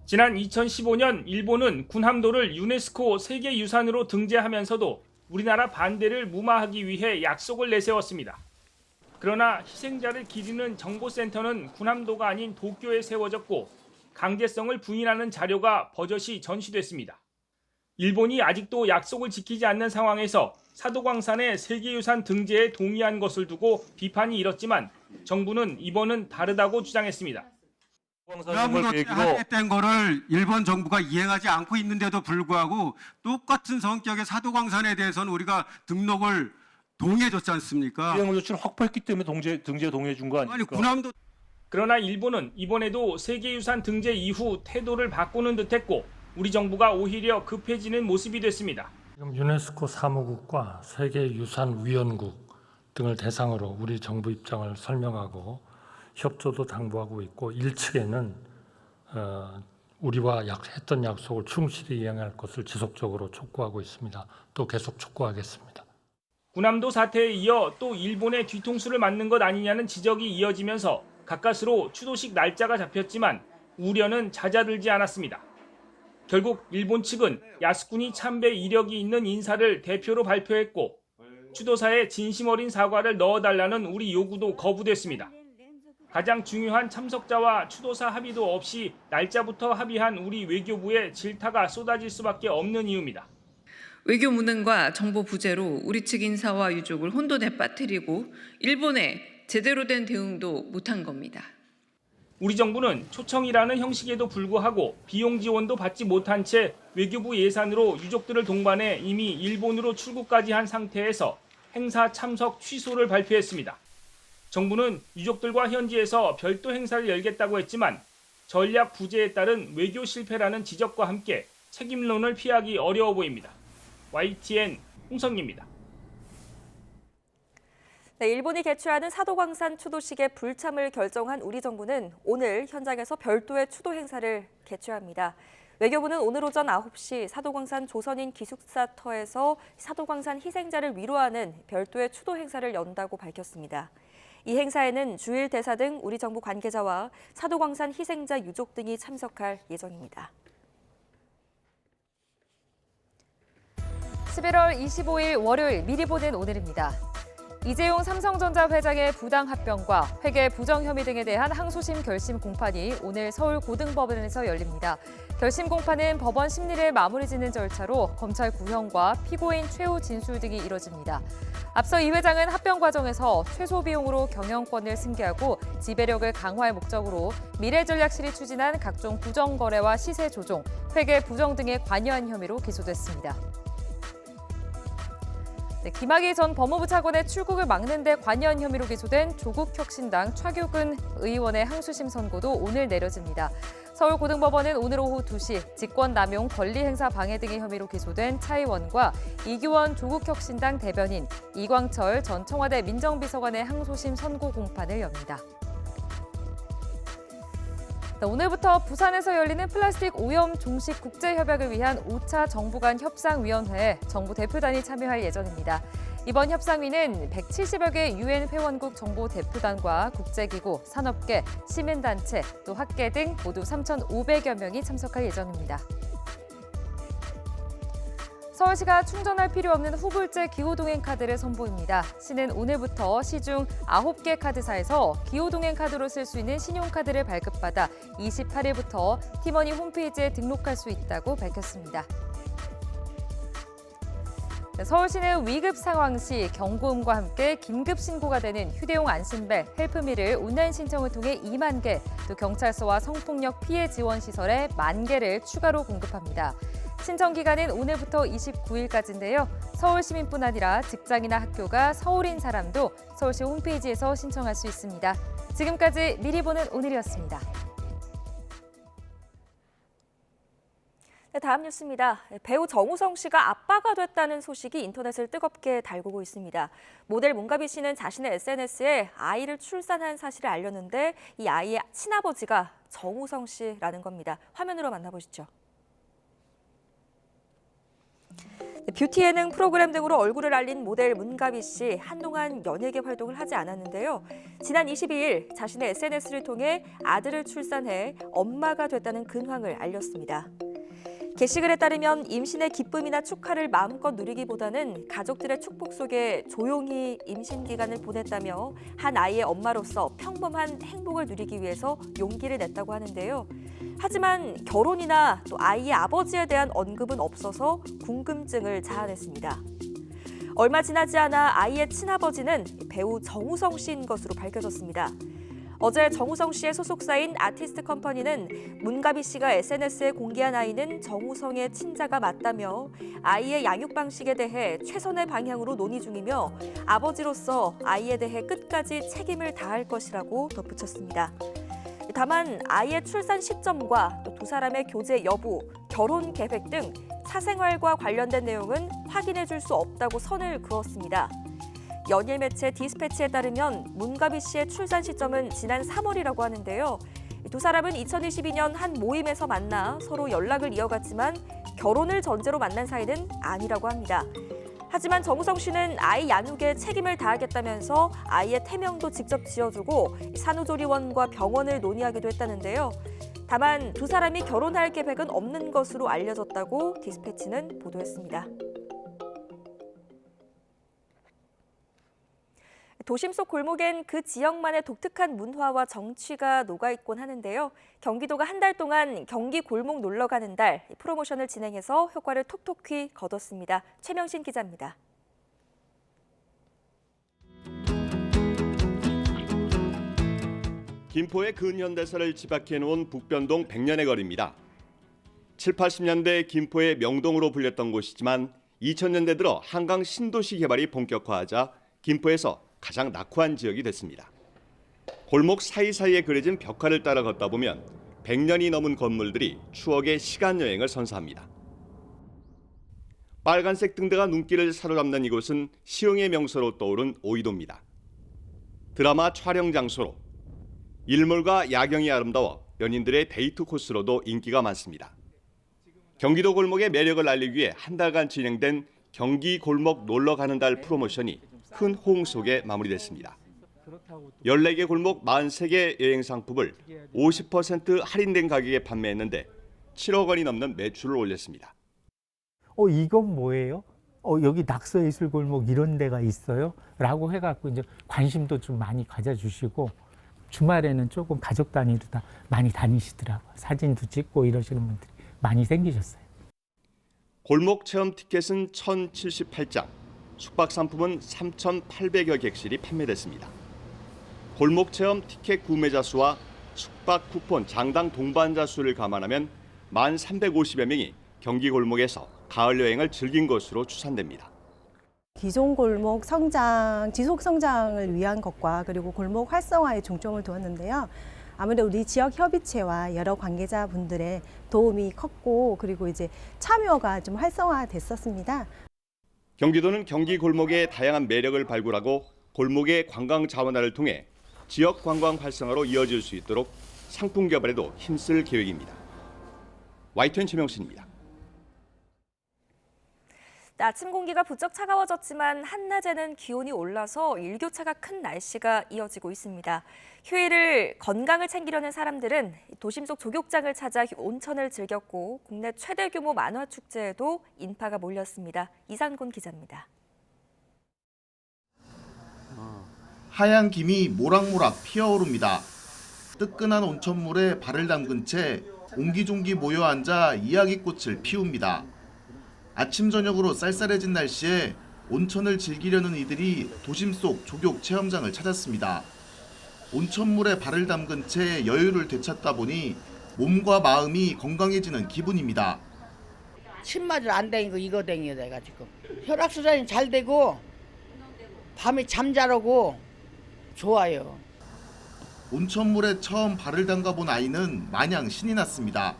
지난 2015년 일본은 군함도를 유네스코 세계유산으로 등재하면서도 우리나라 반대를 무마하기 위해 약속을 내세웠습니다. 그러나 희생자를 기리는 정보센터는 군함도가 아닌 도쿄에 세워졌고 강제성을 부인하는 자료가 버젓이 전시됐습니다. 일본이 아직도 약속을 지키지 않는 상황에서 사도광산의 세계유산 등재에 동의한 것을 두고 비판이 일었지만 정부는 이번은 다르다고 주장했습니다. 하겠다는 거를 일본 정부가 이행하지 않고 있는데도 불구하고 똑같은 성격의 사도광산에 대해서는 우리가 등록을 동의해줬지 않습니까? 비행물 조치를 확보했기 때문에 등재 동의해준 거 아닙니까? 아니 군함도. 그러나 일본은 이번에도 세계유산 등재 이후 태도를 바꾸는 듯했고 우리 정부가 오히려 급해지는 모습이 됐습니다. 지금 유네스코 사무국과 세계유산위원국 등을 대상으로 우리 정부 입장을 설명하고 협조도 당부하고 있고 1측에는 우리와 했던 약속을 충실히 이행할 것을 지속적으로 촉구하고 있습니다. 또 계속 촉구하겠습니다. 군함도 사태에 이어 또 일본의 뒤통수를 맞는 것 아니냐는 지적이 이어지면서 가까스로 추도식 날짜가 잡혔지만 우려는 잦아들지 않았습니다. 결국 일본 측은 야스쿠니 참배 이력이 있는 인사를 대표로 발표했고 추도사에 진심 어린 사과를 넣어달라는 우리 요구도 거부됐습니다. 가장 중요한 참석자와 추도사 합의도 없이 날짜부터 합의한 우리 외교부에 질타가 쏟아질 수밖에 없는 이유입니다. 외교 무능과 정보 부재로 우리 측 인사와 유족을 혼돈에 빠뜨리고 일본에 제대로 된 대응도 못한 겁니다. 우리 정부는 초청이라는 형식에도 불구하고 비용 지원도 받지 못한 채 외교부 예산으로 유족들을 동반해 이미 일본으로 출국까지 한 상태에서 행사 참석 취소를 발표했습니다. 정부는 유족들과 현지에서 별도 행사를 열겠다고 했지만 전략 부재에 따른 외교 실패라는 지적과 함께 책임론을 피하기 어려워 보입니다. YTN 홍성기입니다. 네, 일본이 개최하는 사도광산 추도식의 불참을 결정한 우리 정부는 오늘 현장에서 별도의 추도 행사를 개최합니다. 외교부는 오늘 오전 9시 사도광산 조선인 기숙사터에서 사도광산 희생자를 위로하는 별도의 추도 행사를 연다고 밝혔습니다. 이 행사에는 주일 대사 등 우리 정부 관계자와 사도광산 희생자 유족 등이 참석할 예정입니다. 11월 25일 월요일 미리 보는 오늘입니다. 이재용 삼성전자 회장의 부당 합병과 회계 부정 혐의 등에 대한 항소심 결심 공판이 오늘 서울 고등법원에서 열립니다. 결심 공판은 법원 심리를 마무리 짓는 절차로 검찰 구형과 피고인 최후 진술 등이 이뤄집니다. 앞서 이 회장은 합병 과정에서 최소 비용으로 경영권을 승계하고 지배력을 강화할 목적으로 미래전략실이 추진한 각종 부정 거래와 시세 조종, 회계 부정 등에 관여한 혐의로 기소됐습니다. 김학의 전 법무부 차관의 출국을 막는 데 관여한 혐의로 기소된 조국혁신당 차규근 의원의 항소심 선고도 오늘 내려집니다. 서울고등법원은 오늘 오후 2시 직권남용 권리행사 방해 등의 혐의로 기소된 차 의원과 이규원 조국혁신당 대변인, 이광철 전 청와대 민정비서관의 항소심 선고 공판을 엽니다. 오늘부터 부산에서 열리는 플라스틱 오염 종식 국제협약을 위한 5차 정부 간 협상위원회에 정부 대표단이 참여할 예정입니다. 이번 협상위는 170여 개 UN 회원국 정보 대표단과 국제기구, 산업계, 시민단체, 또 학계 등 모두 3,500여 명이 참석할 예정입니다. 서울시가 충전할 필요 없는 후불제 기후동행 카드를 선보입니다. 시는 오늘부터 시중 9개 카드사에서 기후동행 카드로 쓸 수 있는 신용카드를 발급받아 28일부터 티머니 홈페이지에 등록할 수 있다고 밝혔습니다. 서울시는 위급 상황 시 경고음과 함께 긴급 신고가 되는 휴대용 안심벨, 헬프미를 온라인 신청을 통해 2만 개, 또 경찰서와 성폭력 피해 지원 시설에 10,000개를 추가로 공급합니다. 신청 기간은 오늘부터 29일까지인데요. 서울 시민뿐 아니라 직장이나 학교가 서울인 사람도 서울시 홈페이지에서 신청할 수 있습니다. 지금까지 미리 보는 오늘이었습니다. 네, 다음 뉴스입니다. 배우 정우성 씨가 아빠가 됐다는 소식이 인터넷을 뜨겁게 달구고 있습니다. 모델 문가비 씨는 자신의 SNS에 아이를 출산한 사실을 알렸는데 이 아이의 친아버지가 정우성 씨라는 겁니다. 화면으로 만나보시죠. 뷰티 예능 프로그램 등으로 얼굴을 알린 모델 문가비 씨, 한동안 연예계 활동을 하지 않았는데요. 지난 22일 자신의 SNS를 통해 아들을 출산해 엄마가 됐다는 근황을 알렸습니다. 게시글에 따르면 임신의 기쁨이나 축하를 마음껏 누리기보다는 가족들의 축복 속에 조용히 임신 기간을 보냈다며 한 아이의 엄마로서 평범한 행복을 누리기 위해서 용기를 냈다고 하는데요. 하지만 결혼이나 또 아이의 아버지에 대한 언급은 없어서 궁금증을 자아냈습니다. 얼마 지나지 않아 아이의 친아버지는 배우 정우성 씨인 것으로 밝혀졌습니다. 어제 정우성 씨의 소속사인 아티스트 컴퍼니는 문가비 씨가 SNS에 공개한 아이는 정우성의 친자가 맞다며 아이의 양육 방식에 대해 최선의 방향으로 논의 중이며 아버지로서 아이에 대해 끝까지 책임을 다할 것이라고 덧붙였습니다. 다만 아이의 출산 시점과 또 두 사람의 교제 여부, 결혼 계획 등 사생활과 관련된 내용은 확인해 줄 수 없다고 선을 그었습니다. 연일 매체 디스패치에 따르면 문가비 씨의 출산 시점은 지난 3월이라고 하는데요. 두 사람은 2022년 한 모임에서 만나 서로 연락을 이어갔지만 결혼을 전제로 만난 사이는 아니라고 합니다. 하지만 정우성 씨는 아이 양육에 책임을 다하겠다면서 아이의 태명도 직접 지어주고 산후조리원과 병원을 논의하기도 했다는데요. 다만 두 사람이 결혼할 계획은 없는 것으로 알려졌다고 디스패치는 보도했습니다. 도심 속 골목엔 그 지역만의 독특한 문화와 정취가 녹아있곤 하는데요. 경기도가 한 달 동안 경기 골목 놀러 가는 달 프로모션을 진행해서 효과를 톡톡히 거뒀습니다. 최명신 기자입니다. 김포의 근현대사를 집약해놓은 북변동 100년의 거리입니다. 7, 80년대 김포의 명동으로 불렸던 곳이지만 2000년대 들어 한강 신도시 개발이 본격화하자 김포에서 가장 낙후한 지역이 됐습니다. 골목 사이사이에 그려진 벽화를 따라 걷다 보면 100년이 넘은 건물들이 추억의 시간여행을 선사합니다. 빨간색 등대가 눈길을 사로잡는 이곳은 시흥의 명소로 떠오른 오이도입니다. 드라마 촬영 장소로, 일몰과 야경이 아름다워 연인들의 데이트 코스로도 인기가 많습니다. 경기도 골목의 매력을 알리기 위해 한 달간 진행된 경기 골목 놀러 가는 달 프로모션이 큰 호응 속에 마무리됐습니다. 14개 골목 43개 여행 상품을 50% 할인된 가격에 판매했는데 7억 원이 넘는 매출을 올렸습니다. 이건 뭐예요? 여기 낙서예술골목 이런 데가 있어요? 라고 해갖고 이제 관심도 좀 많이 가져주시고 주말에는 조금 가족 단위로 다 많이 다니시더라고요. 사진도 찍고 이러시는 분들이 많이 생기셨어요. 골목 체험 티켓은 1,078장, 숙박 상품은 3,800여 객실이 판매됐습니다. 골목 체험 티켓 구매자 수와 숙박 쿠폰 장당 동반자 수를 감안하면 1,350여 명이 경기 골목에서 가을 여행을 즐긴 것으로 추산됩니다. 기존 골목 성장, 지속 성장을 위한 것과 그리고 골목 활성화에 중점을 두었는데요. 아무래도 우리 지역 협의체와 여러 관계자분들의 도움이 컸고 그리고 이제 참여가 좀 활성화됐었습니다. 경기도는 경기 골목의 다양한 매력을 발굴하고 골목의 관광 자원화를 통해 지역 관광 활성화로 이어질 수 있도록 상품 개발에도 힘쓸 계획입니다. YTN 최명신입니다. 아침 공기가 부쩍 차가워졌지만 한낮에는 기온이 올라서 일교차가 큰 날씨가 이어지고 있습니다. 휴일을 건강을 챙기려는 사람들은 도심 속 조격장을 찾아 온천을 즐겼고 국내 최대 규모 만화축제에도 인파가 몰렸습니다. 이상곤 기자입니다. 하얀 김이 모락모락 피어오릅니다. 뜨끈한 온천물에 발을 담근 채 옹기종기 모여 앉아 이야기꽃을 피웁니다. 아침 저녁으로 쌀쌀해진 날씨에 온천을 즐기려는 이들이 도심 속 조격 체험장을 찾았습니다. 온천물에 발을 담근 채 여유를 되찾다 보니 몸과 마음이 건강해지는 기분입니다. 침맞을 안 다니고 이거 다녀 내가 지금. 혈액순환이 잘 되고 밤에 잠자라고 좋아요. 온천물에 처음 발을 담가본 아이는 마냥 신이 났습니다.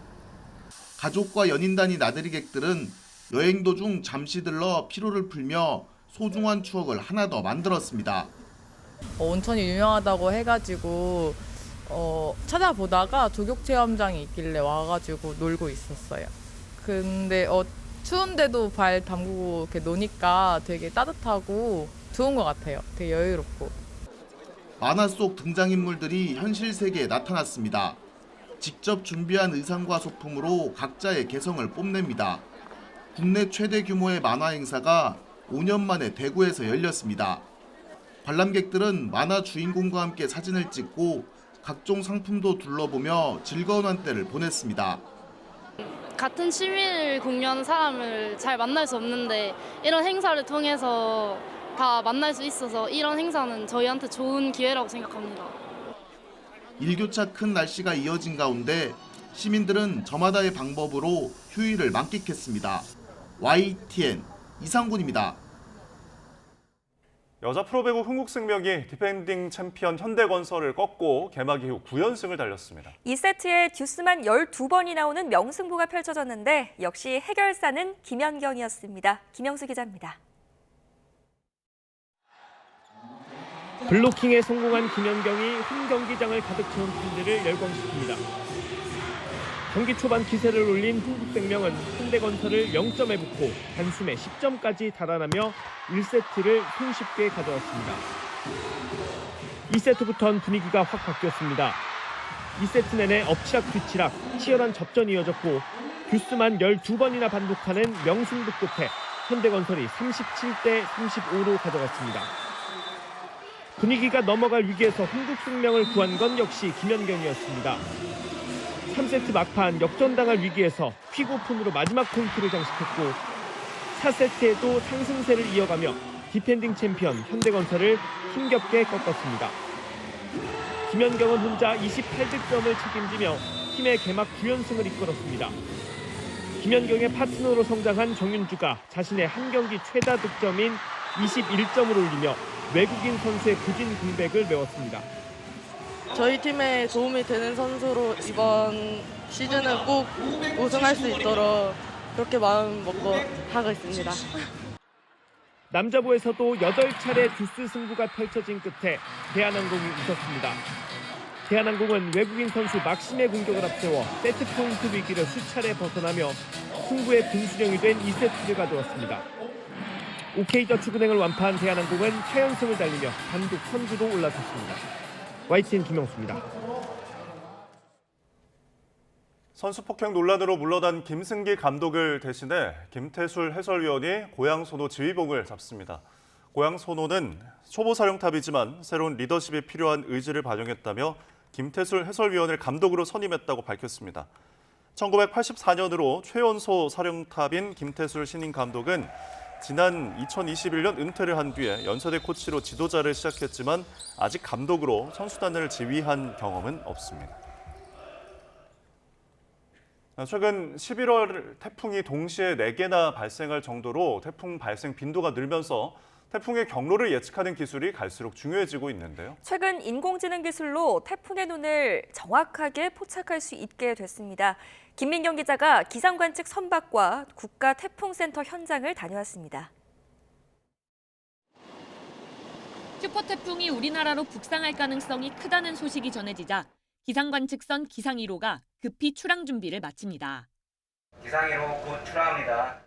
가족과 연인단위 나들이객들은 여행 도중 잠시 들러 피로를 풀며 소중한 추억을 하나 더 만들었습니다. 온천이 유명하다고 해가지고 찾아보다가 조격 체험장이 있길래 와가지고 놀고 있었어요. 근데 추운데도 발 담그고 이렇게 노니까 되게 따뜻하고 좋은 것 같아요. 되게 여유롭고. 만화 속 등장인물들이 현실 세계에 나타났습니다. 직접 준비한 의상과 소품으로 각자의 개성을 뽐냅니다. 국내 최대 규모의 만화 행사가 5년 만에 대구에서 열렸습니다. 관람객들은 만화 주인공과 함께 사진을 찍고 각종 상품도 둘러보며 즐거운 한때를 보냈습니다. 같은 취미를 공유하는 사람을 잘 만날 수 없는데 이런 행사를 통해서 다 만날 수 있어서 이런 행사는 저희한테 좋은 기회라고 생각합니다. 일교차 큰 날씨가 이어진 가운데 시민들은 저마다의 방법으로 휴일을 만끽했습니다. YTN 이상군입니다. 여자 프로배구 흥국생명이 디펜딩 챔피언 현대건설을 꺾고 개막 이후 9연승을 달렸습니다. 2세트에 듀스만 12번이 나오는 명승부가 펼쳐졌는데 역시 해결사는 김연경이었습니다. 김영수 기자입니다. 블로킹에 성공한 김연경이 홈 경기장을 가득 채운 팬들을 열광시킵니다. 경기 초반 기세를 올린 흥국생명은 현대건설을 0점에 붙고 단숨에 10점까지 달아나며 1세트를 손쉽게 가져왔습니다. 2세트부터는 분위기가 확 바뀌었습니다. 2세트 내내 엎치락뒤치락 치열한 접전이 이어졌고 듀스만 12번이나 반복하는 명승부 끝에 현대건설이 37대 35로 가져갔습니다. 분위기가 넘어갈 위기에서 흥국생명을 구한 건 역시 김연경이었습니다. 3세트 막판 역전당할 위기에서 퀵오픈으로 마지막 포인트를 장식했고 4세트에도 상승세를 이어가며 디펜딩 챔피언 현대건설을 힘겹게 꺾었습니다. 김연경은 혼자 28득점을 책임지며 팀의 개막 9연승을 이끌었습니다. 김연경의 파트너로 성장한 정윤주가 자신의 한 경기 최다 득점인 21점을 올리며 외국인 선수의 부진 공백을 메웠습니다. 저희 팀에 도움이 되는 선수로 이번 시즌은 꼭 우승할 수 있도록 그렇게 마음 먹고 하고 있습니다. 남자부에서도 8차례 두스 승부가 펼쳐진 끝에 대한항공이 웃었습니다. 대한항공은 외국인 선수 막심의 공격을 앞세워 세트포인트 위기를 수차례 벗어나며 승부의 분수령이 된 2세트를 가져왔습니다. OK저축은행을 완파한 대한항공은 4연승을 달리며 단독 선두로 올라섰습니다. YTN 김영수입니다. 선수 폭행 논란으로 물러난 김승기 감독을 대신해 김태술 해설위원이 고양소노 지휘봉을 잡습니다. 고양소노는 초보 사령탑이지만 새로운 리더십이 필요한 의지를 반영했다며 김태술 해설위원을 감독으로 선임했다고 밝혔습니다. 1984년으로 최연소 사령탑인 김태술 신임 감독은 지난 2021년 은퇴를 한 뒤에 연세대 코치로 지도자를 시작했지만 아직 감독으로 선수단을 지휘한 경험은 없습니다. 최근 11월 태풍이 동시에 4개나 발생할 정도로 태풍 발생 빈도가 늘면서 태풍의 경로를 예측하는 기술이 갈수록 중요해지고 있는데요. 최근 인공지능 기술로 태풍의 눈을 정확하게 포착할 수 있게 됐습니다. 김민경 기자가 기상관측 선박과 국가태풍센터 현장을 다녀왔습니다. 슈퍼태풍이 우리나라로 북상할 가능성이 크다는 소식이 전해지자 기상관측선 기상 1호가 급히 출항 준비를 마칩니다. 기상 1호 곧 출항합니다.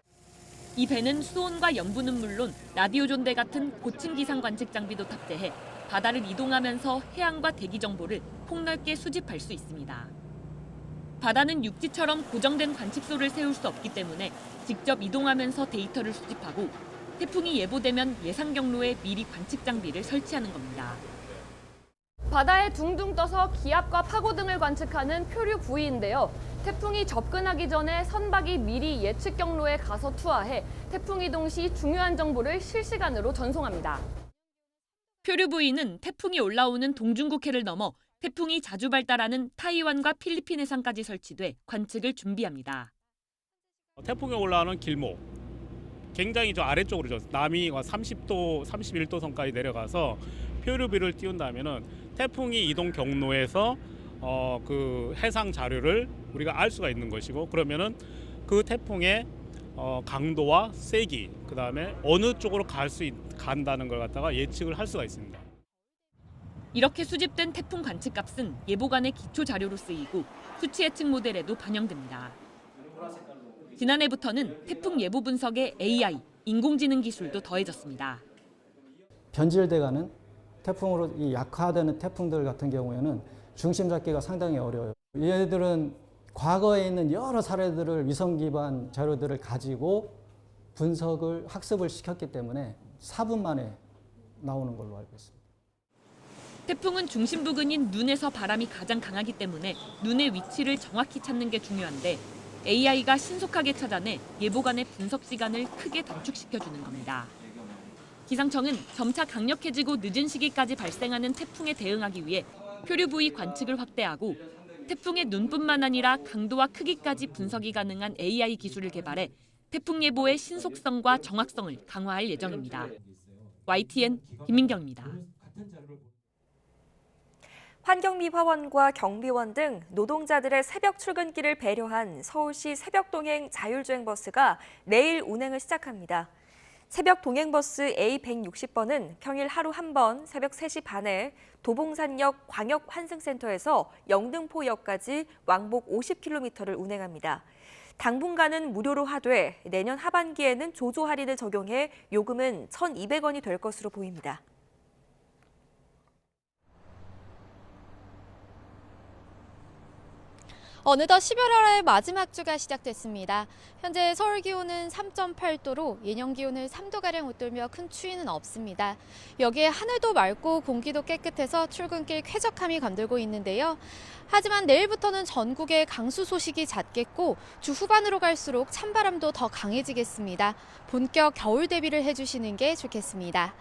이 배는 수온과 염분은 물론 라디오 존대 같은 고층 기상 관측 장비도 탑재해 바다를 이동하면서 해양과 대기 정보를 폭넓게 수집할 수 있습니다. 바다는 육지처럼 고정된 관측소를 세울 수 없기 때문에 직접 이동하면서 데이터를 수집하고 태풍이 예보되면 예상 경로에 미리 관측 장비를 설치하는 겁니다. 바다에 둥둥 떠서 기압과 파고 등을 관측하는 표류 부위인데요. 태풍이 접근하기 전에 선박이 미리 예측 경로에 가서 투하해 태풍 이동 시 중요한 정보를 실시간으로 전송합니다. 표류 부위는 태풍이 올라오는 동중국해를 넘어 태풍이 자주 발달하는 타이완과 필리핀 해상까지 설치돼 관측을 준비합니다. 태풍이 올라오는 길목, 굉장히 저 아래쪽으로 남이 30도, 31도 선까지 내려가서 표류비를 띄운다면은 태풍이 이동 경로에서 그 해상 자료를 우리가 알 수가 있는 것이고, 그러면은 그 태풍의 강도와 세기, 그다음에 어느 쪽으로 간다는 걸 갖다가 예측을 할 수가 있습니다. 이렇게 수집된 태풍 관측값은 예보관의 기초 자료로 쓰이고 수치 예측 모델에도 반영됩니다. 지난해부터는 태풍 예보 분석에 AI, 인공지능 기술도 더해졌습니다. 변질돼가는 태풍으로 이 약화되는 태풍들 같은 경우에는 중심 잡기가 상당히 어려워요. 얘들은 과거에 있는 여러 사례들을 위성 기반 자료들을 가지고 학습을 시켰기 때문에 4분 만에 나오는 걸로 알고 있습니다. 태풍은 중심 부근인 눈에서 바람이 가장 강하기 때문에 눈의 위치를 정확히 찾는 게 중요한데 AI가 신속하게 찾아내 예보관의 분석 시간을 크게 단축시켜주는 겁니다. 기상청은 점차 강력해지고 늦은 시기까지 발생하는 태풍에 대응하기 위해 표류 부위 관측을 확대하고 태풍의 눈뿐만 아니라 강도와 크기까지 분석이 가능한 AI 기술을 개발해 태풍 예보의 신속성과 정확성을 강화할 예정입니다. YTN 김민경입니다. 환경미화원과 경비원 등 노동자들의 새벽 출근길을 배려한 서울시 새벽동행 자율주행버스가 내일 운행을 시작합니다. 새벽 동행버스 A160번은 평일 하루 한 번 새벽 3시 반에 도봉산역 광역환승센터에서 영등포역까지 왕복 50km를 운행합니다. 당분간은 무료로 하되 내년 하반기에는 조조 할인을 적용해 요금은 1,200원이 될 것으로 보입니다. 어느덧 11월의 마지막 주가 시작됐습니다. 현재 서울 기온은 3.8도로 예년 기온을 3도가량 웃돌며 큰 추위는 없습니다. 여기에 하늘도 맑고 공기도 깨끗해서 출근길 쾌적함이 감돌고 있는데요. 하지만 내일부터는 전국에 강수 소식이 잦겠고 주 후반으로 갈수록 찬바람도 더 강해지겠습니다. 본격 겨울 대비를 해주시는 게 좋겠습니다.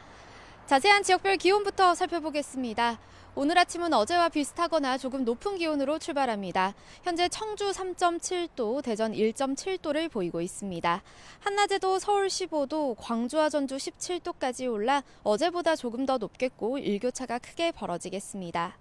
자세한 지역별 기온부터 살펴보겠습니다. 오늘 아침은 어제와 비슷하거나 조금 높은 기온으로 출발합니다. 현재 청주 3.7도, 대전 1.7도를 보이고 있습니다. 한낮에도 서울 15도, 광주와 전주 17도까지 올라 어제보다 조금 더 높겠고 일교차가 크게 벌어지겠습니다.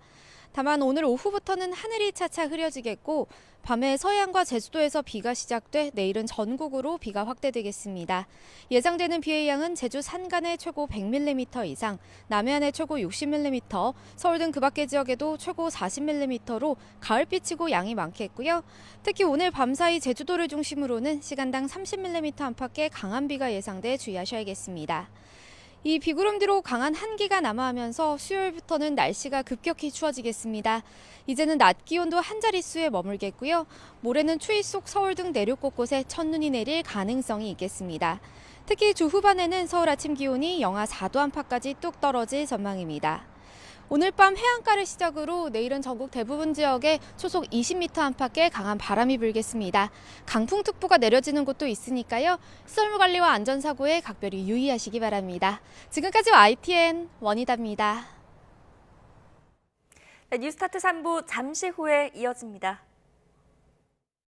다만 오늘 오후부터는 하늘이 차차 흐려지겠고 밤에 서해안과 제주도에서 비가 시작돼 내일은 전국으로 비가 확대되겠습니다. 예상되는 비의 양은 제주 산간에 최고 100mm 이상, 남해안에 최고 60mm, 서울 등 그 밖의 지역에도 최고 40mm로 가을비치고 양이 많겠고요. 특히 오늘 밤사이 제주도를 중심으로는 시간당 30mm 안팎의 강한 비가 예상돼 주의하셔야겠습니다. 이 비구름 뒤로 강한 한기가 남하하면서 수요일부터는 날씨가 급격히 추워지겠습니다. 이제는 낮 기온도 한 자릿수에 머물겠고요. 모레는 추위 속 서울 등 내륙 곳곳에 첫눈이 내릴 가능성이 있겠습니다. 특히 주 후반에는 서울 아침 기온이 영하 4도 안팎까지 뚝 떨어질 전망입니다. 오늘 밤 해안가를 시작으로 내일은 전국 대부분 지역에 초속 20m 안팎의 강한 바람이 불겠습니다. 강풍특보가 내려지는 곳도 있으니까요. 썰물 관리와 안전사고에 각별히 유의하시기 바랍니다. 지금까지 YTN 원희다입니다. 네, 뉴스타트 3부 잠시 후에 이어집니다.